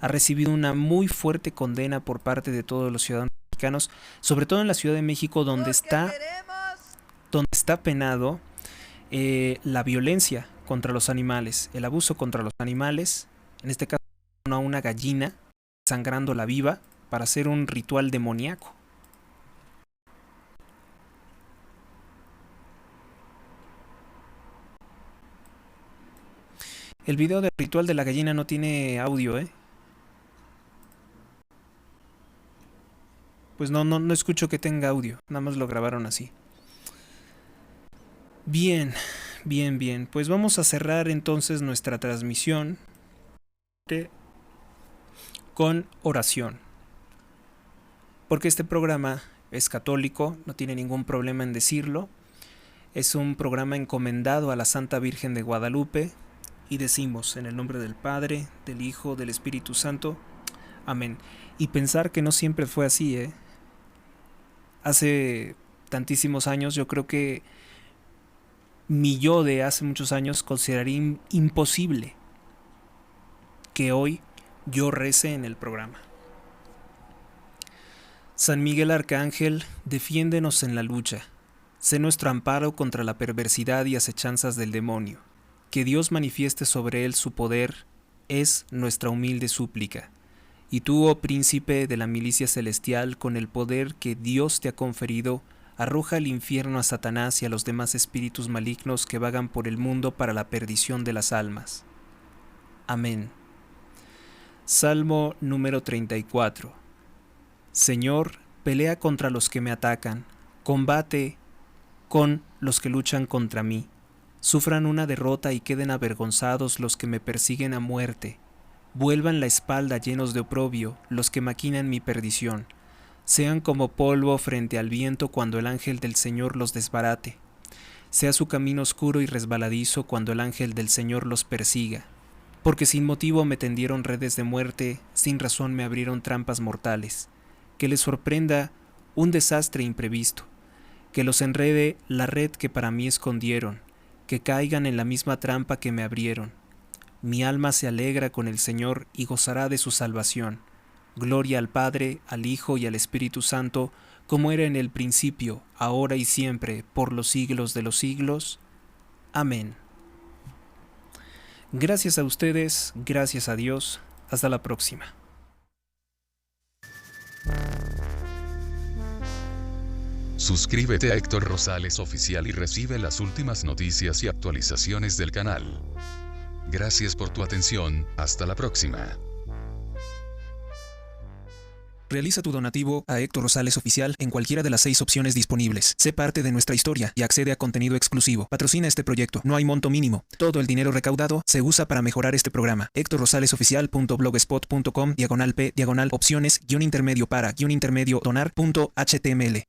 B: Ha recibido una muy fuerte condena por parte de todos los ciudadanos mexicanos, sobre todo en la Ciudad de México, donde está penado la violencia contra los animales, el abuso contra los animales, en este caso a una gallina sangrándola viva para hacer un ritual demoníaco. El video del ritual de la gallina no tiene audio, Pues no escucho que tenga audio, nada más lo grabaron así. Bien. Pues vamos a cerrar entonces nuestra transmisión con oración. Porque este programa es católico, no tiene ningún problema en decirlo. Es un programa encomendado a la Santa Virgen de Guadalupe. Y decimos, en el nombre del Padre, del Hijo, del Espíritu Santo. Amén. Y pensar que no siempre fue así, Hace tantísimos años, yo creo que mi yo de hace muchos años consideraría imposible que hoy yo rece en el programa. San Miguel Arcángel, defiéndenos en la lucha. Sé nuestro amparo contra la perversidad y acechanzas del demonio. Que Dios manifieste sobre él su poder es nuestra humilde súplica. Y tú, oh príncipe de la milicia celestial, con el poder que Dios te ha conferido, arroja al infierno a Satanás y a los demás espíritus malignos que vagan por el mundo para la perdición de las almas. Amén. Salmo número 34. Señor, pelea contra los que me atacan, combate con los que luchan contra mí. Sufran una derrota y queden avergonzados los que me persiguen a muerte. Vuelvan la espalda llenos de oprobio los que maquinan mi perdición. Sean como polvo frente al viento cuando el ángel del Señor los desbarate. Sea su camino oscuro y resbaladizo cuando el ángel del Señor los persiga. Porque sin motivo me tendieron redes de muerte, sin razón me abrieron trampas mortales. Que les sorprenda un desastre imprevisto. Que los enrede la red que para mí escondieron. Que caigan en la misma trampa que me abrieron. Mi alma se alegra con el Señor y gozará de su salvación. Gloria al Padre, al Hijo y al Espíritu Santo, como era en el principio, ahora y siempre, por los siglos de los siglos. Amén. Gracias a ustedes, gracias a Dios. Hasta la próxima.
C: Suscríbete a Héctor Rosales Oficial y recibe las últimas noticias y actualizaciones del canal. Gracias por tu atención, hasta la próxima.
B: Realiza tu donativo a Héctor Rosales Oficial en cualquiera de las 6 opciones disponibles. Sé parte de nuestra historia y accede a contenido exclusivo. Patrocina este proyecto. No hay monto mínimo. Todo el dinero recaudado se usa para mejorar este programa. HéctorRosalesOficial.blogspot.com /p/opciones _intermedio para _intermedio donar.html